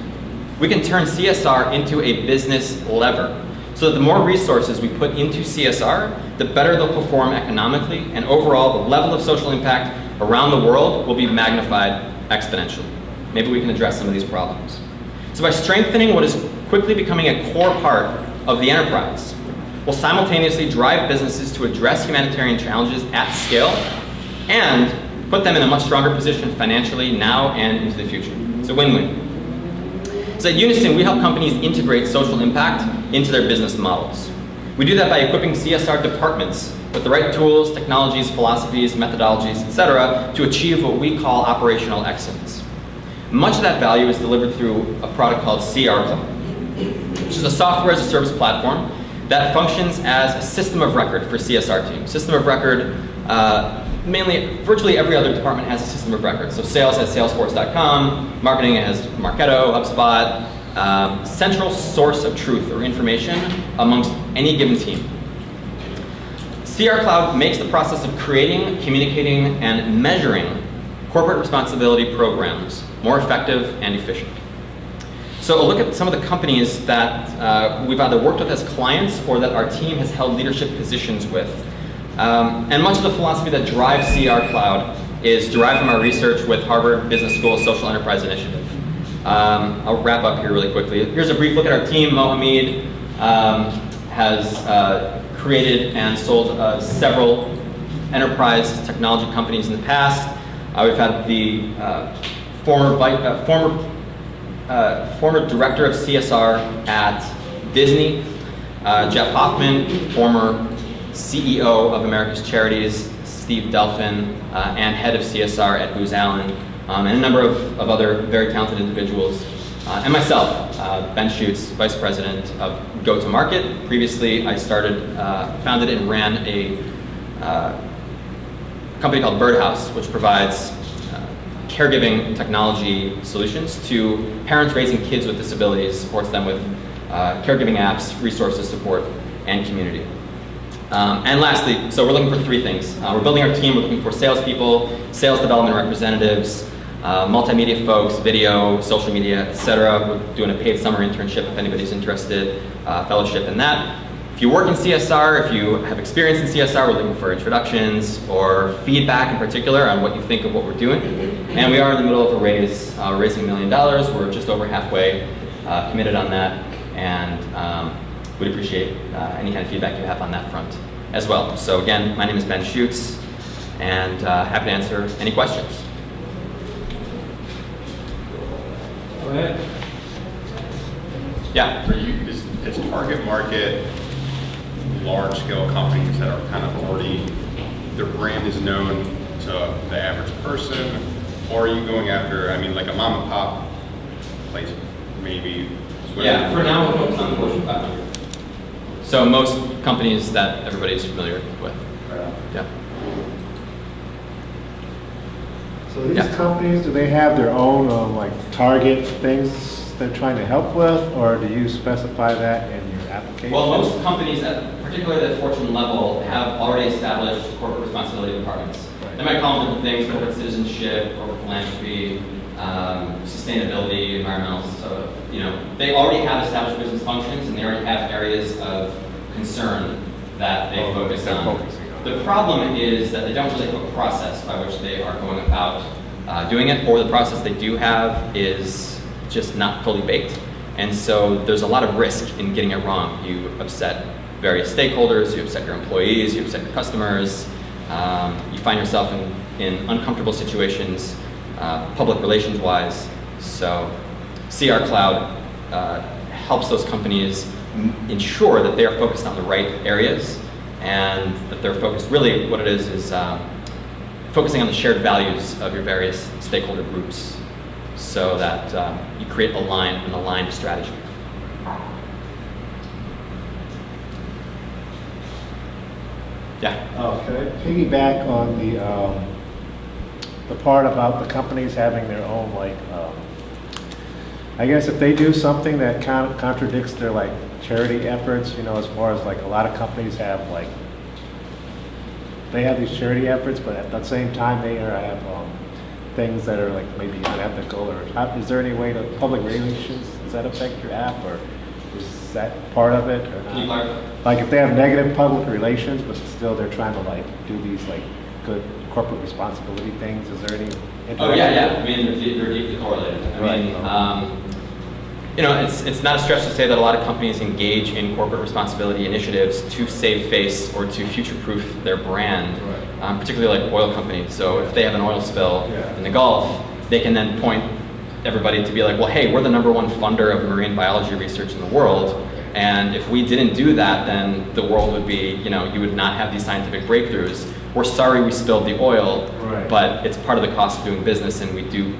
[SPEAKER 5] we can turn CSR into a business lever, so that the more resources we put into CSR, the better they'll perform economically, and overall the level of social impact around the world will be magnified exponentially. Maybe we can address some of these problems. So by strengthening what is quickly becoming a core part of the enterprise, we'll simultaneously drive businesses to address humanitarian challenges at scale and put them in a much stronger position financially now and into the future. It's a win-win. So at UNISON, we help companies integrate social impact into their business models. We do that by equipping CSR departments with the right tools, technologies, philosophies, methodologies, etc., to achieve what we call operational excellence. Much of that value is delivered through a product called CR Cloud, which is a software as a service platform that functions as a system of record for CSR teams. System of record, mainly, virtually every other department has a system of record. So sales has Salesforce.com, marketing has Marketo, HubSpot, central source of truth or information amongst any given team. CR Cloud makes the process of creating, communicating, and measuring corporate responsibility programs more effective and efficient. So a look at some of the companies that we've either worked with as clients or that our team has held leadership positions with. And much of the philosophy that drives CR Cloud is derived from our research with Harvard Business School's Social Enterprise Initiative. I'll wrap up here really quickly. Here's a brief look at our team. Mohammed has created and sold several enterprise technology companies in the past. We've had the former director of CSR at Disney, Jeff Hoffman, former CEO of America's Charities, Steve Delphin, and head of CSR at Booz Allen, and a number of other very talented individuals. And myself, Ben Schutz, Vice President of Go-to-Market. Previously, I founded and ran a company called Birdhouse, which provides caregiving technology solutions to parents raising kids with disabilities, supports them with caregiving apps, resources, support, and community. And lastly, so we're looking for three things. We're building our team. We're looking for salespeople, sales development representatives, multimedia folks, video, social media, etc. We're doing a paid summer internship if anybody's interested, fellowship in that. If you work in CSR, if you have experience in CSR, we're looking for introductions or feedback in particular on what you think of what we're doing. And we are in the middle of a raise, raising $1 million. We're just over halfway committed on that, and we'd appreciate any kind of feedback you have on that front as well. So again, my name is Ben Schutz, and happy to answer any questions.
[SPEAKER 1] Go ahead.
[SPEAKER 5] Yeah.
[SPEAKER 16] Is target market large-scale companies that are kind of already, their brand is known to the average person, or are you going after, I mean, like a mom and pop place, maybe?
[SPEAKER 5] Yeah, for now we're focused on the Fortune 500. So most companies that everybody's familiar with. Yeah.
[SPEAKER 12] So these companies, do they have their own like target things they're trying to help with, or do you specify that in your application?
[SPEAKER 5] Well, most companies, particularly at the Fortune level, have already established corporate responsibility departments. They might call them different things: corporate citizenship, corporate philanthropy, sustainability, environmental. So they already have established business functions, and they already have areas of concern that they focus on. The problem is that they don't really have a process by which they are going about doing it, or the process they do have is just not fully baked. And so there's a lot of risk in getting it wrong. You upset various stakeholders, you upset your employees, you upset your customers, you find yourself in uncomfortable situations, public relations-wise. So CR Cloud helps those companies ensure that they are focused on the right areas, and that they're focused, really what it is focusing on the shared values of your various stakeholder groups, so that you create an aligned strategy. Yeah.
[SPEAKER 12] Can I piggyback on the part about the companies having their own, like, I guess if they do something that contradicts their like charity efforts, as far as like a lot of companies have like, they have these charity efforts, but at the same time they have things that are like maybe unethical, or is there any way to public relations, does that affect your app, or is that part of it or not?
[SPEAKER 5] Can you clarify?
[SPEAKER 12] Like if they have negative public relations, but still they're trying to like do these like good corporate responsibility things, is there any?
[SPEAKER 5] Oh yeah. I mean, they're deeply correlated. I mean, it's not a stretch to say that a lot of companies engage in corporate responsibility initiatives to save face or to future-proof their brand, particularly like oil companies. So if they have an oil spill in the Gulf, they can then point everybody to be like, well, hey, we're the #1 funder of marine biology research in the world, and if we didn't do that, then the world would be, you would not have these scientific breakthroughs. We're sorry we spilled the oil, but it's part of the cost of doing business, and we do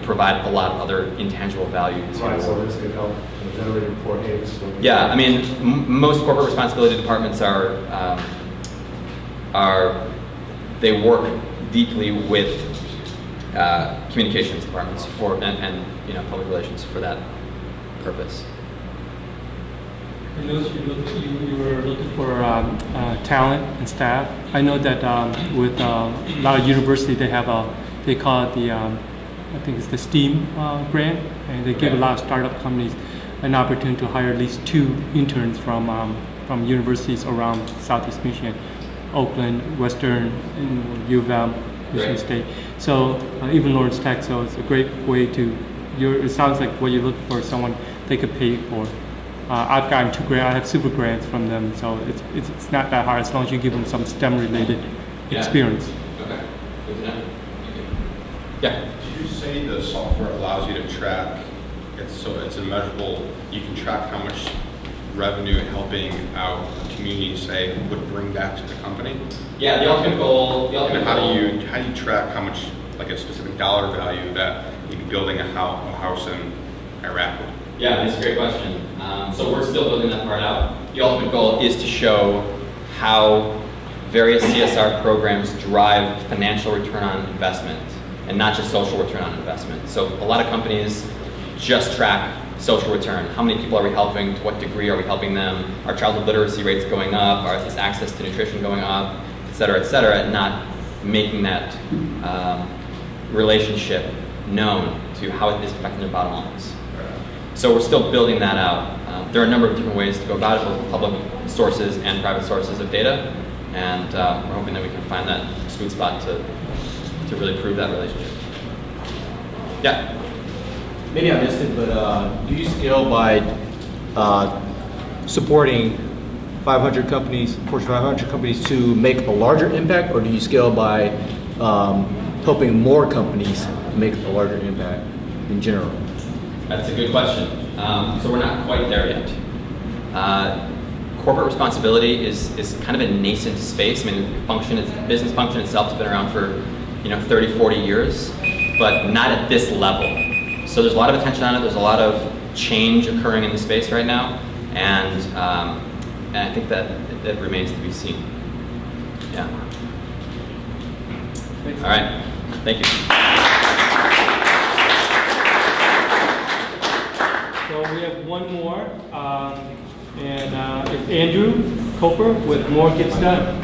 [SPEAKER 5] provide a lot of other intangible value.
[SPEAKER 12] So this could help generate a report. Hey, this is what we
[SPEAKER 5] I mean, most corporate responsibility departments they work deeply with communications departments and public relations for that purpose.
[SPEAKER 1] I know you were looking for talent and staff. I know that with a lot of universities, they call it I think it's the STEAM grant, and they give a lot of startup companies an opportunity to hire at least 2 interns from universities around Southeast Michigan, Oakland, Western, U of M, Michigan State. So even Lawrence Tech. So it's a great way to. It sounds like what you're looking for is someone they could pay for. I've gotten 2 grants. I have super grants from them, so it's not that hard as long as you give them some STEM-related experience.
[SPEAKER 5] Okay. Good to know. Thank you. Yeah.
[SPEAKER 16] You say the software allows you to track, it's a measurable, you can track how much revenue helping out a community, say, would bring back to the company?
[SPEAKER 5] Yeah, the ultimate goal.
[SPEAKER 16] How do you track how much, like a specific dollar value that you'd be building a house in Iraq with?
[SPEAKER 5] Yeah, that's a great question. So we're still building that part out. The ultimate goal is to show how various CSR programs drive financial return on investment, and not just social return on investment. So a lot of companies just track social return. How many people are we helping? To what degree are we helping them? Are childhood literacy rates going up? Is access to nutrition going up? Et cetera, and not making that relationship known to how it is affecting their bottom lines. So we're still building that out. There are a number of different ways to go about it, both public sources and private sources of data, and we're hoping that we can find that sweet spot to really prove that relationship. Yeah?
[SPEAKER 17] Maybe I missed it, but do you scale by supporting 500 companies, Fortune 500 companies to make a larger impact, or do you scale by helping more companies make a larger impact in general?
[SPEAKER 5] That's a good question. So we're not quite there yet. Corporate responsibility is kind of a nascent space. I mean, the business function itself has been around for 30, 40 years, but not at this level. So there's a lot of attention on it. There's a lot of change occurring in the space right now, and And I think that remains to be seen. Yeah. All right. Thank you.
[SPEAKER 1] So we have one more, and it's Andrew Koper with MoreGetsDone.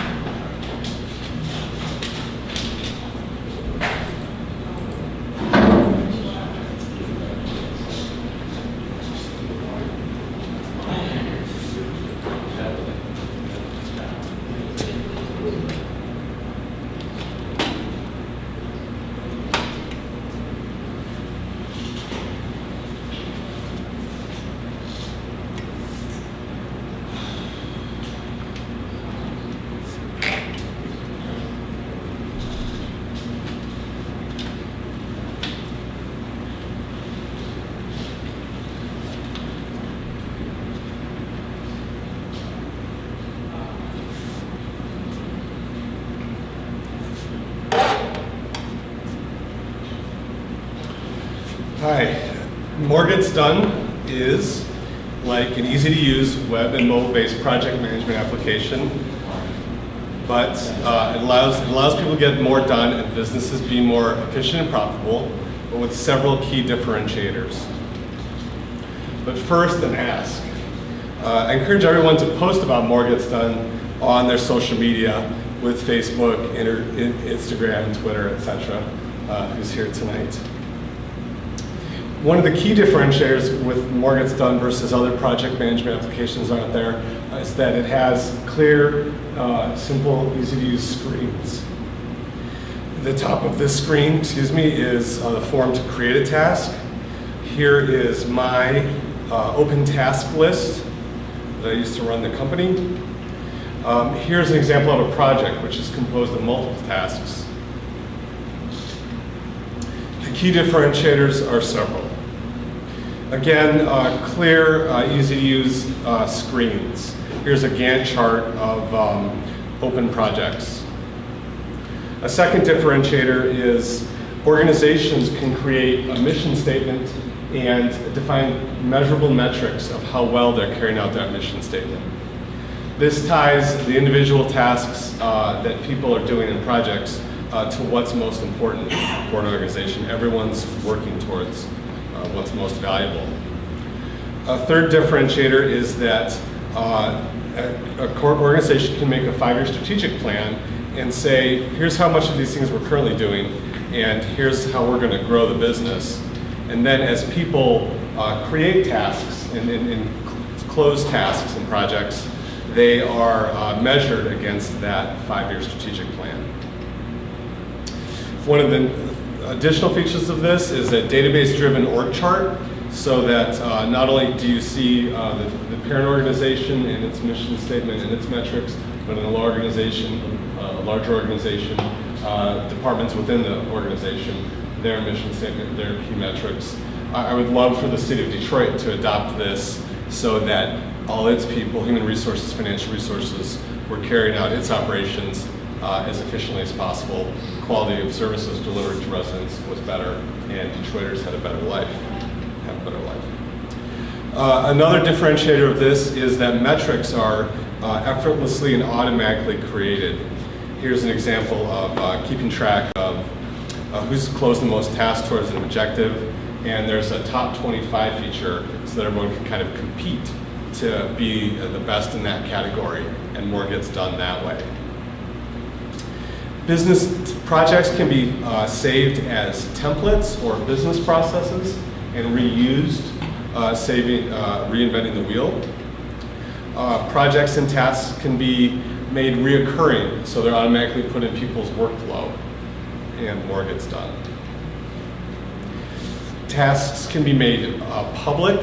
[SPEAKER 18] Hi, MoreGetsDone is like an easy-to-use web and mobile-based project management application, but it allows people to get more done and businesses be more efficient and profitable, but with several key differentiators. But first, an ask. I encourage everyone to post about MoreGetsDone on their social media with Facebook, Instagram, Twitter, etc. Who's here tonight. One of the key differentiators with MoreGetsDone versus other project management applications out there is that it has clear, simple, easy-to-use screens. The top of this screen, is the form to create a task. Here is my open task list that I used to run the company. Here's an example of a project which is composed of multiple tasks. The key differentiators are several. Again, clear, easy-to-use screens. Here's a Gantt chart of open projects. A second differentiator is organizations can create a mission statement and define measurable metrics of how well they're carrying out that mission statement. This ties the individual tasks that people are doing in projects to what's most important for an organization. Everyone's working towards what's most valuable. A third differentiator is that a organization can make a 5-year strategic plan and say, here's how much of these things we're currently doing, and here's how we're going to grow the business. And then as people create tasks and close tasks and projects, they are measured against that 5-year strategic plan. One of the additional features of this is a database-driven org chart, so that not only do you see the parent organization and its mission statement and its metrics, but in a larger organization, departments within the organization, their mission statement, their key metrics. I would love for the city of Detroit to adopt this so that all its people, human resources, financial resources, were carrying out its operations as efficiently as possible. Quality of services delivered to residents was better, and Detroiters had a better life. Another differentiator of this is that metrics are effortlessly and automatically created. Here's an example of keeping track of who's closed the most tasks towards an objective, and there's a top 25 feature so that everyone can kind of compete to be the best in that category, and more gets done that way. Business projects can be saved as templates or business processes and reused, reinventing the wheel. Projects and tasks can be made reoccurring, so they're automatically put in people's workflow, and more gets done. Tasks can be made public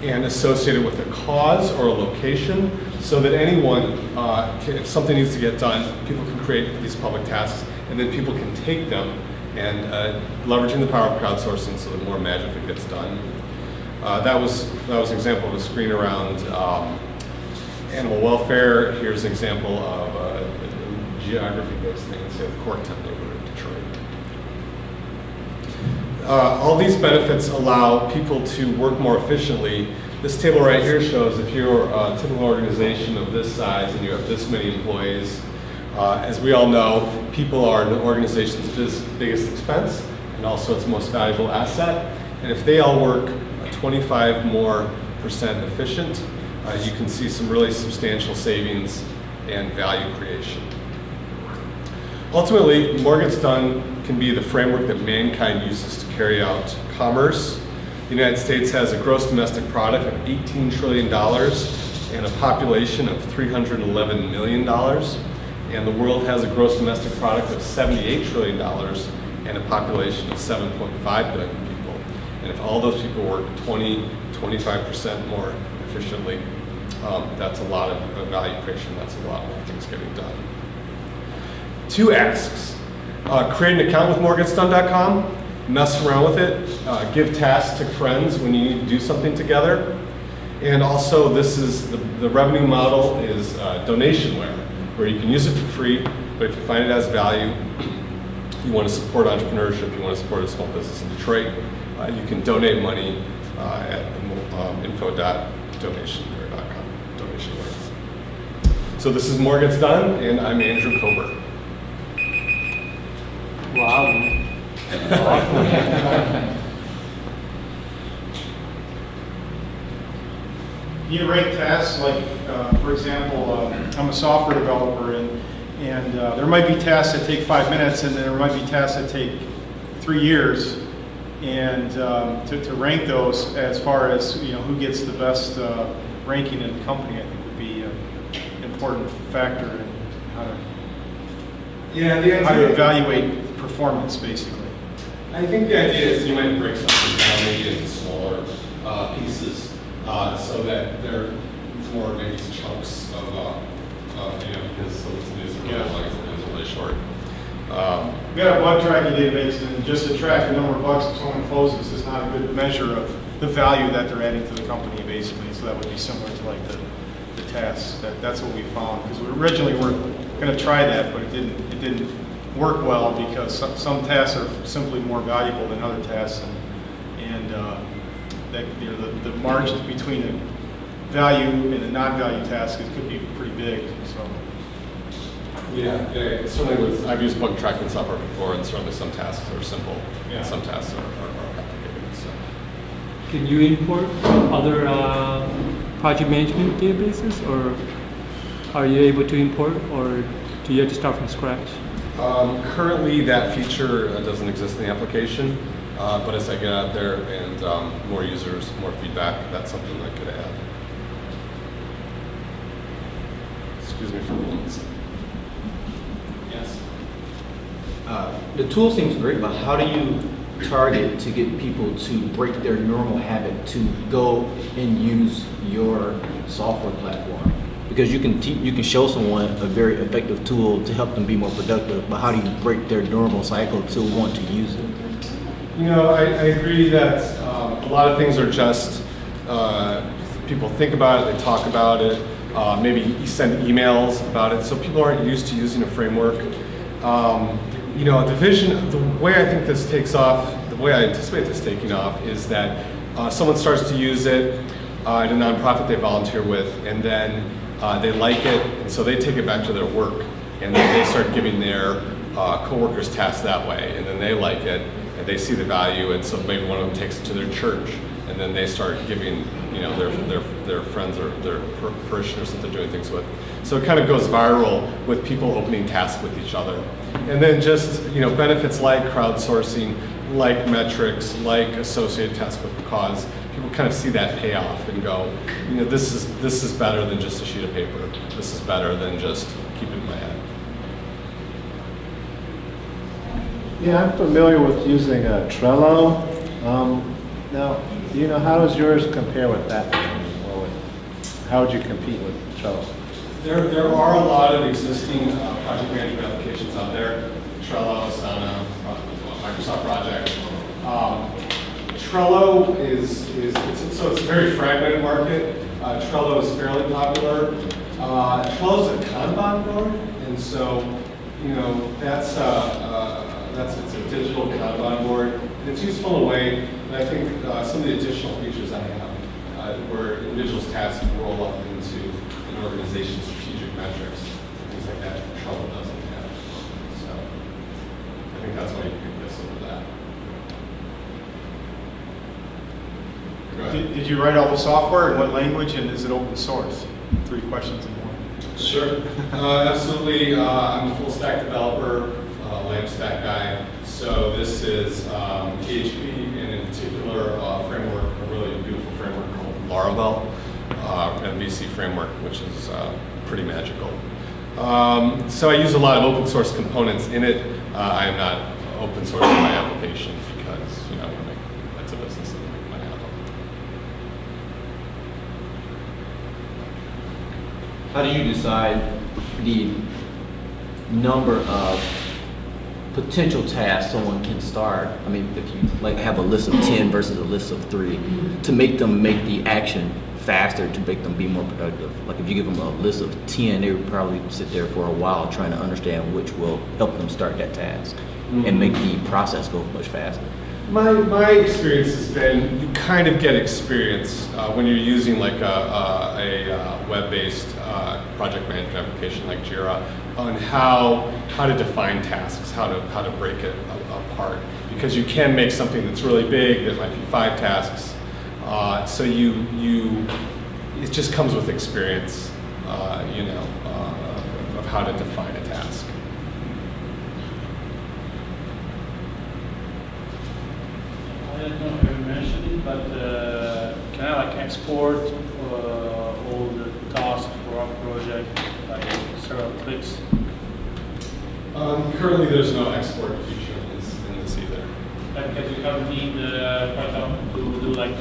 [SPEAKER 18] and associated with a cause or a location, so that anyone, if something needs to get done, people can create these public tasks, and then people can take them, and leveraging the power of crowdsourcing so that more magic gets done. That was an example of a screen around animal welfare. Here's an example of a geography-based thing, let's say the Corktown neighborhood of Detroit. All these benefits allow people to work more efficiently This table right here shows if you're a typical organization of this size and you have this many employees, as we all know, people are an organization's biggest expense and also its most valuable asset. And if they all work 25% more efficient, you can see some really substantial savings and value creation. Ultimately, MoreGetsDone can be the framework that mankind uses to carry out commerce. The United States has a gross domestic product of $18 trillion and a population of $311 million. And the world has a gross domestic product of $78 trillion and a population of 7.5 billion people. And if all those people work 25% more efficiently, that's a lot of value creation. That's a lot more things getting done. 2 asks. Create an account with MoreGetsDone.com, mess around with it, give tasks to friends when you need to do something together. And also, this is the revenue model is donationware, where you can use it for free, but if you find it has value, you want to support entrepreneurship, you want to support a small business in Detroit, you can donate money at info.donationware.com. Donationware. So this is MoreGetsDone, and I'm Andrew Koper.
[SPEAKER 1] Wow.
[SPEAKER 8] You rank tasks like, for example, I'm a software developer, and there might be tasks that take 5 minutes, and there might be tasks that take 3 years. And to rank those as far as who gets the best ranking in the company, I think would be an important factor in how to evaluate performance, basically.
[SPEAKER 18] I think the idea is you might break something down maybe into smaller pieces so that they're more maybe chunks of because some of these are really short.
[SPEAKER 8] We got a bug tracking database, and just to track the number of bugs if someone closes is not a good measure of the value that they're adding to the company, basically. So that would be similar to like the tasks. That's what we found, because we originally were going to try that, but it didn't work well because some tasks are simply more valuable than other tasks, and that the margin between the value and the non-value task could be pretty big. So.
[SPEAKER 18] Yeah, certainly I've used bug tracking software before, and certainly some tasks are simple, and some tasks are complicated. So.
[SPEAKER 1] Can you import from other project management databases, or are you able to import, or do you have to start from scratch?
[SPEAKER 18] Currently, that feature doesn't exist in the application, but as I get out there and more users, more feedback, that's something I could add. Excuse me for a moment. Yes.
[SPEAKER 17] The tool seems great, but how do you target to get people to break their normal habit to go and use your software platform? Because you can show someone a very effective tool to help them be more productive, but how do you break their normal cycle to want to use it?
[SPEAKER 18] I agree that a lot of things are just people think about it, they talk about it, maybe you send emails about it, so people aren't used to using a framework. The way I think this takes off, the way I anticipate this taking off is that someone starts to use it at a nonprofit they volunteer with, and then they like it, and so they take it back to their work, and then they start giving their coworkers tasks that way, and then they like it, and they see the value, and so maybe one of them takes it to their church, and then they start giving their friends or their parishioners that they're doing things with. So it kind of goes viral with people opening tasks with each other. And then just benefits like crowdsourcing, like metrics, like associated tasks with the cause. People kind of see that payoff and go, this is better than just a sheet of paper. This is better than just keep it in my head.
[SPEAKER 12] Yeah, I'm familiar with using Trello. Now, how does yours compare with that? How would you compete with Trello?
[SPEAKER 18] There are a lot of existing project management applications out there. Trello, Asana, Microsoft Project. Trello it's a very fragmented market. Trello is fairly popular. Trello is a Kanban board, and so that's it's a digital Kanban board, and it's useful in a way. And I think some of the additional features I have where individuals' tasks roll up into an organization's strategic metrics, things like that. Trello doesn't have. So I think that's why you pick this over that.
[SPEAKER 8] Did you write all the software, and what language, and is it open source? 3 questions in one.
[SPEAKER 18] Sure. Absolutely. I'm a full stack developer, lamp stack guy. So this is PHP, and in particular a framework, a really beautiful framework called Laravel, MVC framework, which is pretty magical. So I use a lot of open source components in it. I am not open sourcing my application because, you know, that's a business and make money out of it.
[SPEAKER 17] How do you decide the number of potential tasks someone can start? I mean, if you like have a list of 10 versus a list of 3, to make them make the action faster, to make them be more productive. Like if you give them a list of 10, they would probably sit there for a while trying to understand which will help them start that task and make the process go much faster.
[SPEAKER 18] My experience has been you kind of get experience when you're using like a web-based project management application like Jira on how to define tasks, how to break it apart, because you can make something that's really big that might be 5 tasks. So it just comes with experience, you know, of how to define a task.
[SPEAKER 13] I don't know if you mentioned it, but can I like export all the tasks for our project, like several clicks?
[SPEAKER 18] Currently, there's no export feature in this either.
[SPEAKER 13] Like, because we have need quite often to do like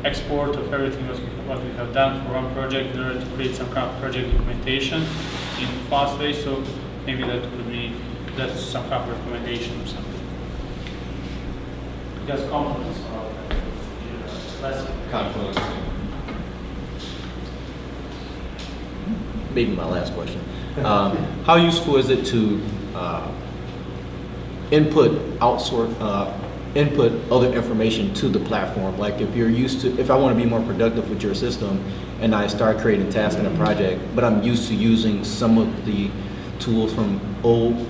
[SPEAKER 13] export of everything what we have done for one project in order to create some kind of project documentation in a fast way. So maybe that's some kind of recommendation or something. Because Confluence or less.
[SPEAKER 18] Confluence.
[SPEAKER 17] Maybe my last question. How useful is it to input other information to the platform? Like if I want to be more productive with your system and I start creating tasks in a project, but I'm used to using some of the tools from old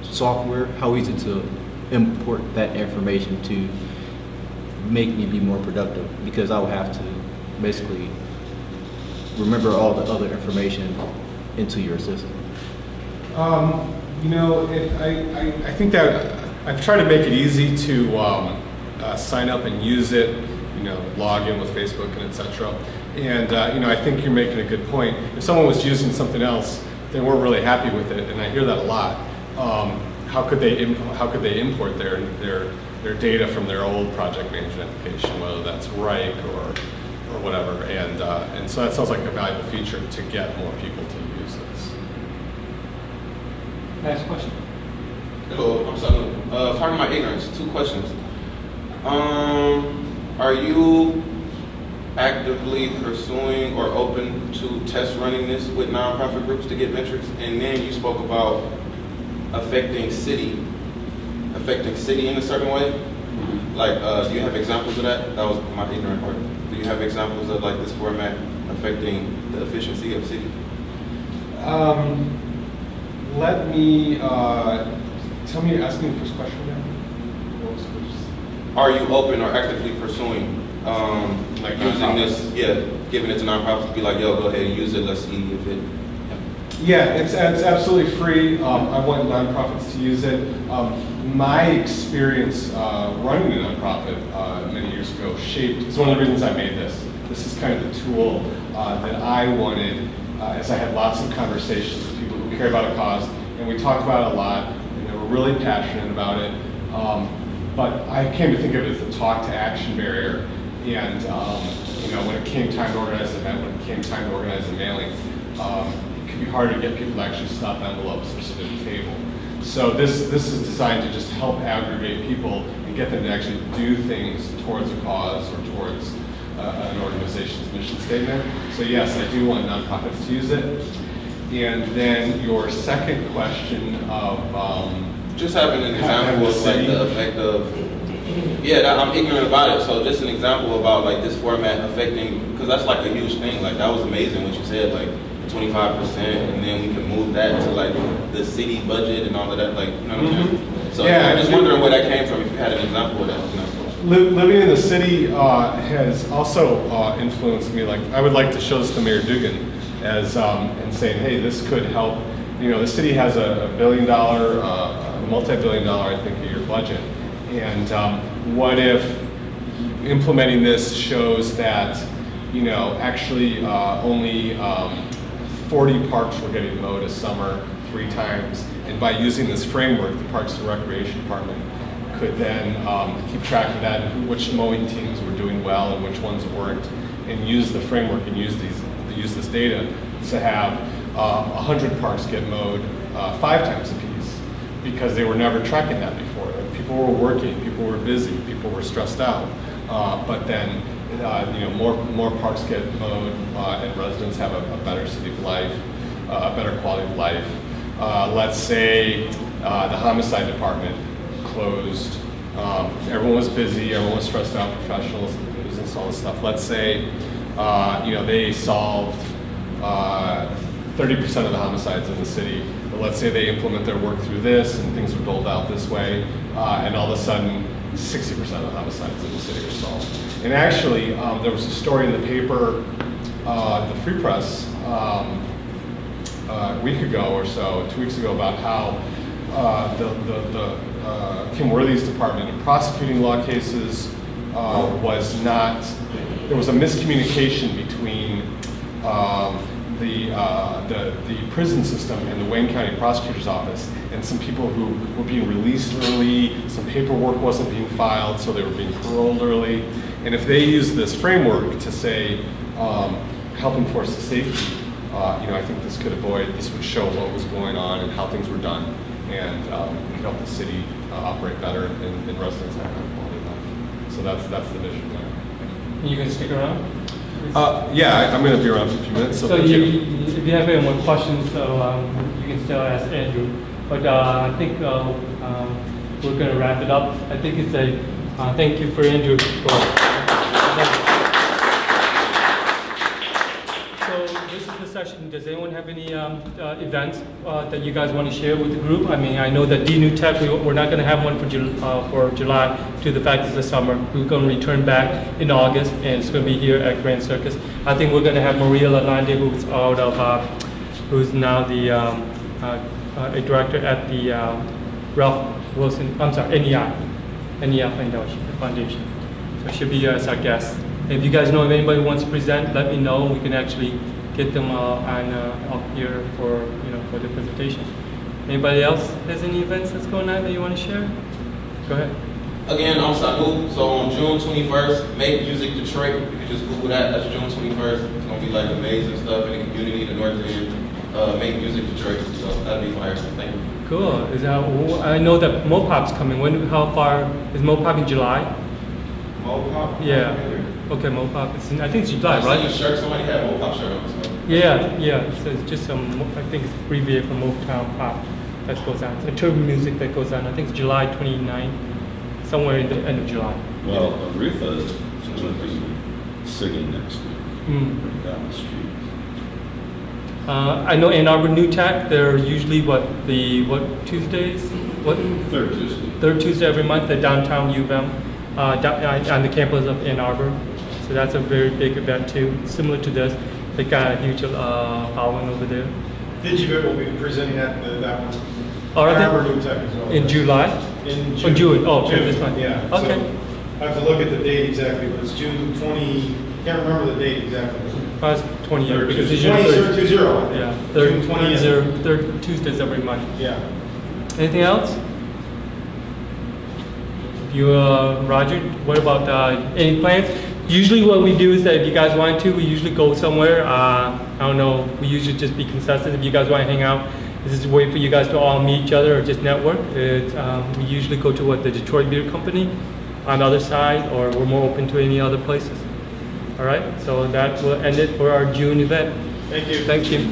[SPEAKER 17] software, how easy to import that information to make me be more productive? Because I would have to basically remember all the other information into your system.
[SPEAKER 18] You know, I think that I've tried to make it easy to sign up and use it, you know, log in with Facebook and etc. And you know, I think you're making a good point. If someone was using something else, they weren't really happy with it, and I hear that a lot. How could they import their data from their old project management application, whether that's Rike or whatever? And so that sounds like a valuable feature to get more people to use this.
[SPEAKER 15] Next question. Hello, I'm Salud. Pardon my ignorance. 2 questions. Are you actively pursuing or open to test running this with nonprofit groups to get metrics? And then you spoke about affecting city in a certain way. Like, do you have examples of that? That was my ignorant part. Do you have examples of like this format affecting the efficiency of city?
[SPEAKER 18] Let me ask me the first question again.
[SPEAKER 15] Are you open or actively pursuing
[SPEAKER 18] like
[SPEAKER 15] using this? Yeah, giving it to nonprofits to be like, yo, go ahead and use it. Let's see if it.
[SPEAKER 18] Yeah, it's absolutely free. I want nonprofits to use it. My experience running a nonprofit many years ago is one of the reasons I made this. This is kind of the tool that I wanted, as I had lots of conversations with people who care about a cause, and we talked about it a lot, and they were really passionate about it. But I came to think of it as the talk to action barrier, and you know, when it came time to organize an event, when it came time to organize a mailing, it could be hard to get people to actually stuff envelopes or sit at a table. So this is designed to just help aggregate people and get them to actually do things towards a cause or towards an organization's mission statement. So yes, I do want nonprofits to use it. And then your second question of
[SPEAKER 15] just having an example of like the effect of Yeah, I'm ignorant about it. So just an example about like this format affecting, because that's like a huge thing. Like that was amazing what you said, like 25%, and then we can move that to like the city budget and all of that. Like, you know what I'm saying? So yeah, I'm just wondering where that came from. If you had an example of that, you know.
[SPEAKER 18] Living in the city has also influenced me. Like, I would like to show this to Mayor Dugan as and saying, hey, this could help. You know, the city has a $1 billion, multi-billion-dollar, I think, a year budget. And what if implementing this shows that, you know, actually only 40 parks were getting mowed a summer 3 times, and by using this framework, the Parks and Recreation Department could then keep track of that and which mowing teams were doing well and which ones weren't, and use the framework and use this data to have 100 parks get mowed 5 times a piece, because they were never tracking that before. Like, people were working, people were busy, people were stressed out, but then you know, more parks get mowed and residents have a better city of life, a better quality of life. Let's say the homicide department closed. Everyone was busy, everyone was stressed out, professionals, business, all this stuff. Let's say, you know, they solved 30% of the homicides in the city. But let's say they implement their work through this and things are doled out this way, and all of a sudden 60% of the homicides in the city are solved. And actually, there was a story in the paper, the Free Press, a week ago or so, 2 weeks ago, about how Kim Worthy's department in prosecuting law cases there was a miscommunication between the prison system and the Wayne County Prosecutor's Office, and some people who were being released early, some paperwork wasn't being filed, so they were being paroled early. And if they use this framework to say, help enforce the safety, you know, I think this would show what was going on and how things were done, and could help the city operate better and residents have better quality of life. So that's the vision there.
[SPEAKER 1] You can stick around?
[SPEAKER 18] Yeah, I'm going to be around for a few minutes. So
[SPEAKER 1] if you have any more questions, you can still ask Andrew. But I think we're going to wrap it up. I think it's a thank you for Andrew. So this is the session. Does anyone have any events that you guys want to share with the group? I mean, I know that DNewTech, we're not going to have one for July due to the fact it's the summer. We're going to return back in August, and it's going to be here at Grand Circus. I think we're going to have Maria Lalande, who's out of, who's now the a director at the Ralph Wilson, I'm sorry, NEI Foundation. So she'll be here as our guest. If you guys know of anybody who wants to present, let me know. We can actually get them up here for the presentation. Anybody else has any events that's going on that you want to share? Go ahead.
[SPEAKER 15] Again, I'm Sanu. So on June 21st, Make Music Detroit. You can just Google that. That's June 21st. It's gonna be like amazing stuff in the community, the North End. Make Music Detroit. So that'll be fire. Thank you.
[SPEAKER 1] Cool. I know that Mopop's coming. How far is Mopop in July?
[SPEAKER 15] Mopop?
[SPEAKER 1] Yeah. Okay, Mopop. I think it's July, right?
[SPEAKER 15] I see your shirt. Somebody had a Mopop shirt on. So.
[SPEAKER 1] Yeah. So it's just I think it's abbreviated from Motown Pop that goes on. It's a turbo music that goes on. I think it's July 29th, somewhere in the end of July.
[SPEAKER 19] Well, Aretha is going to be singing next week down the street.
[SPEAKER 1] I know Ann Arbor NewTech, they're usually Tuesdays?
[SPEAKER 19] Third Tuesday.
[SPEAKER 1] Third Tuesday every month at downtown U of M, on the campus of Ann Arbor. So that's a very big event too, similar to this. They got a huge following over there.
[SPEAKER 8] DigiBit will be presenting that one.
[SPEAKER 1] All right.
[SPEAKER 8] Ann Arbor NewTech as well.
[SPEAKER 1] In July?
[SPEAKER 8] In June.
[SPEAKER 1] Oh, June. Oh, okay,
[SPEAKER 8] June.
[SPEAKER 1] this month.
[SPEAKER 8] Yeah.
[SPEAKER 1] Okay.
[SPEAKER 8] So I have to look at the date exactly, but it's June 20. Can't remember the date exactly.
[SPEAKER 1] It's 28 because it's
[SPEAKER 8] 20.
[SPEAKER 1] Yeah, third Tuesdays every month.
[SPEAKER 8] Yeah.
[SPEAKER 1] Anything else? You, Roger, what about any plans? Usually what we do is that if you guys want to, we usually go somewhere. I don't know, we usually just be consistent. If you guys want to hang out, this is a way for you guys to all meet each other or just network. We usually go to the Detroit Beer Company on the other side, or we're more open to any other places. All right, so that will end it for our June event.
[SPEAKER 8] Thank you.
[SPEAKER 1] Thank you.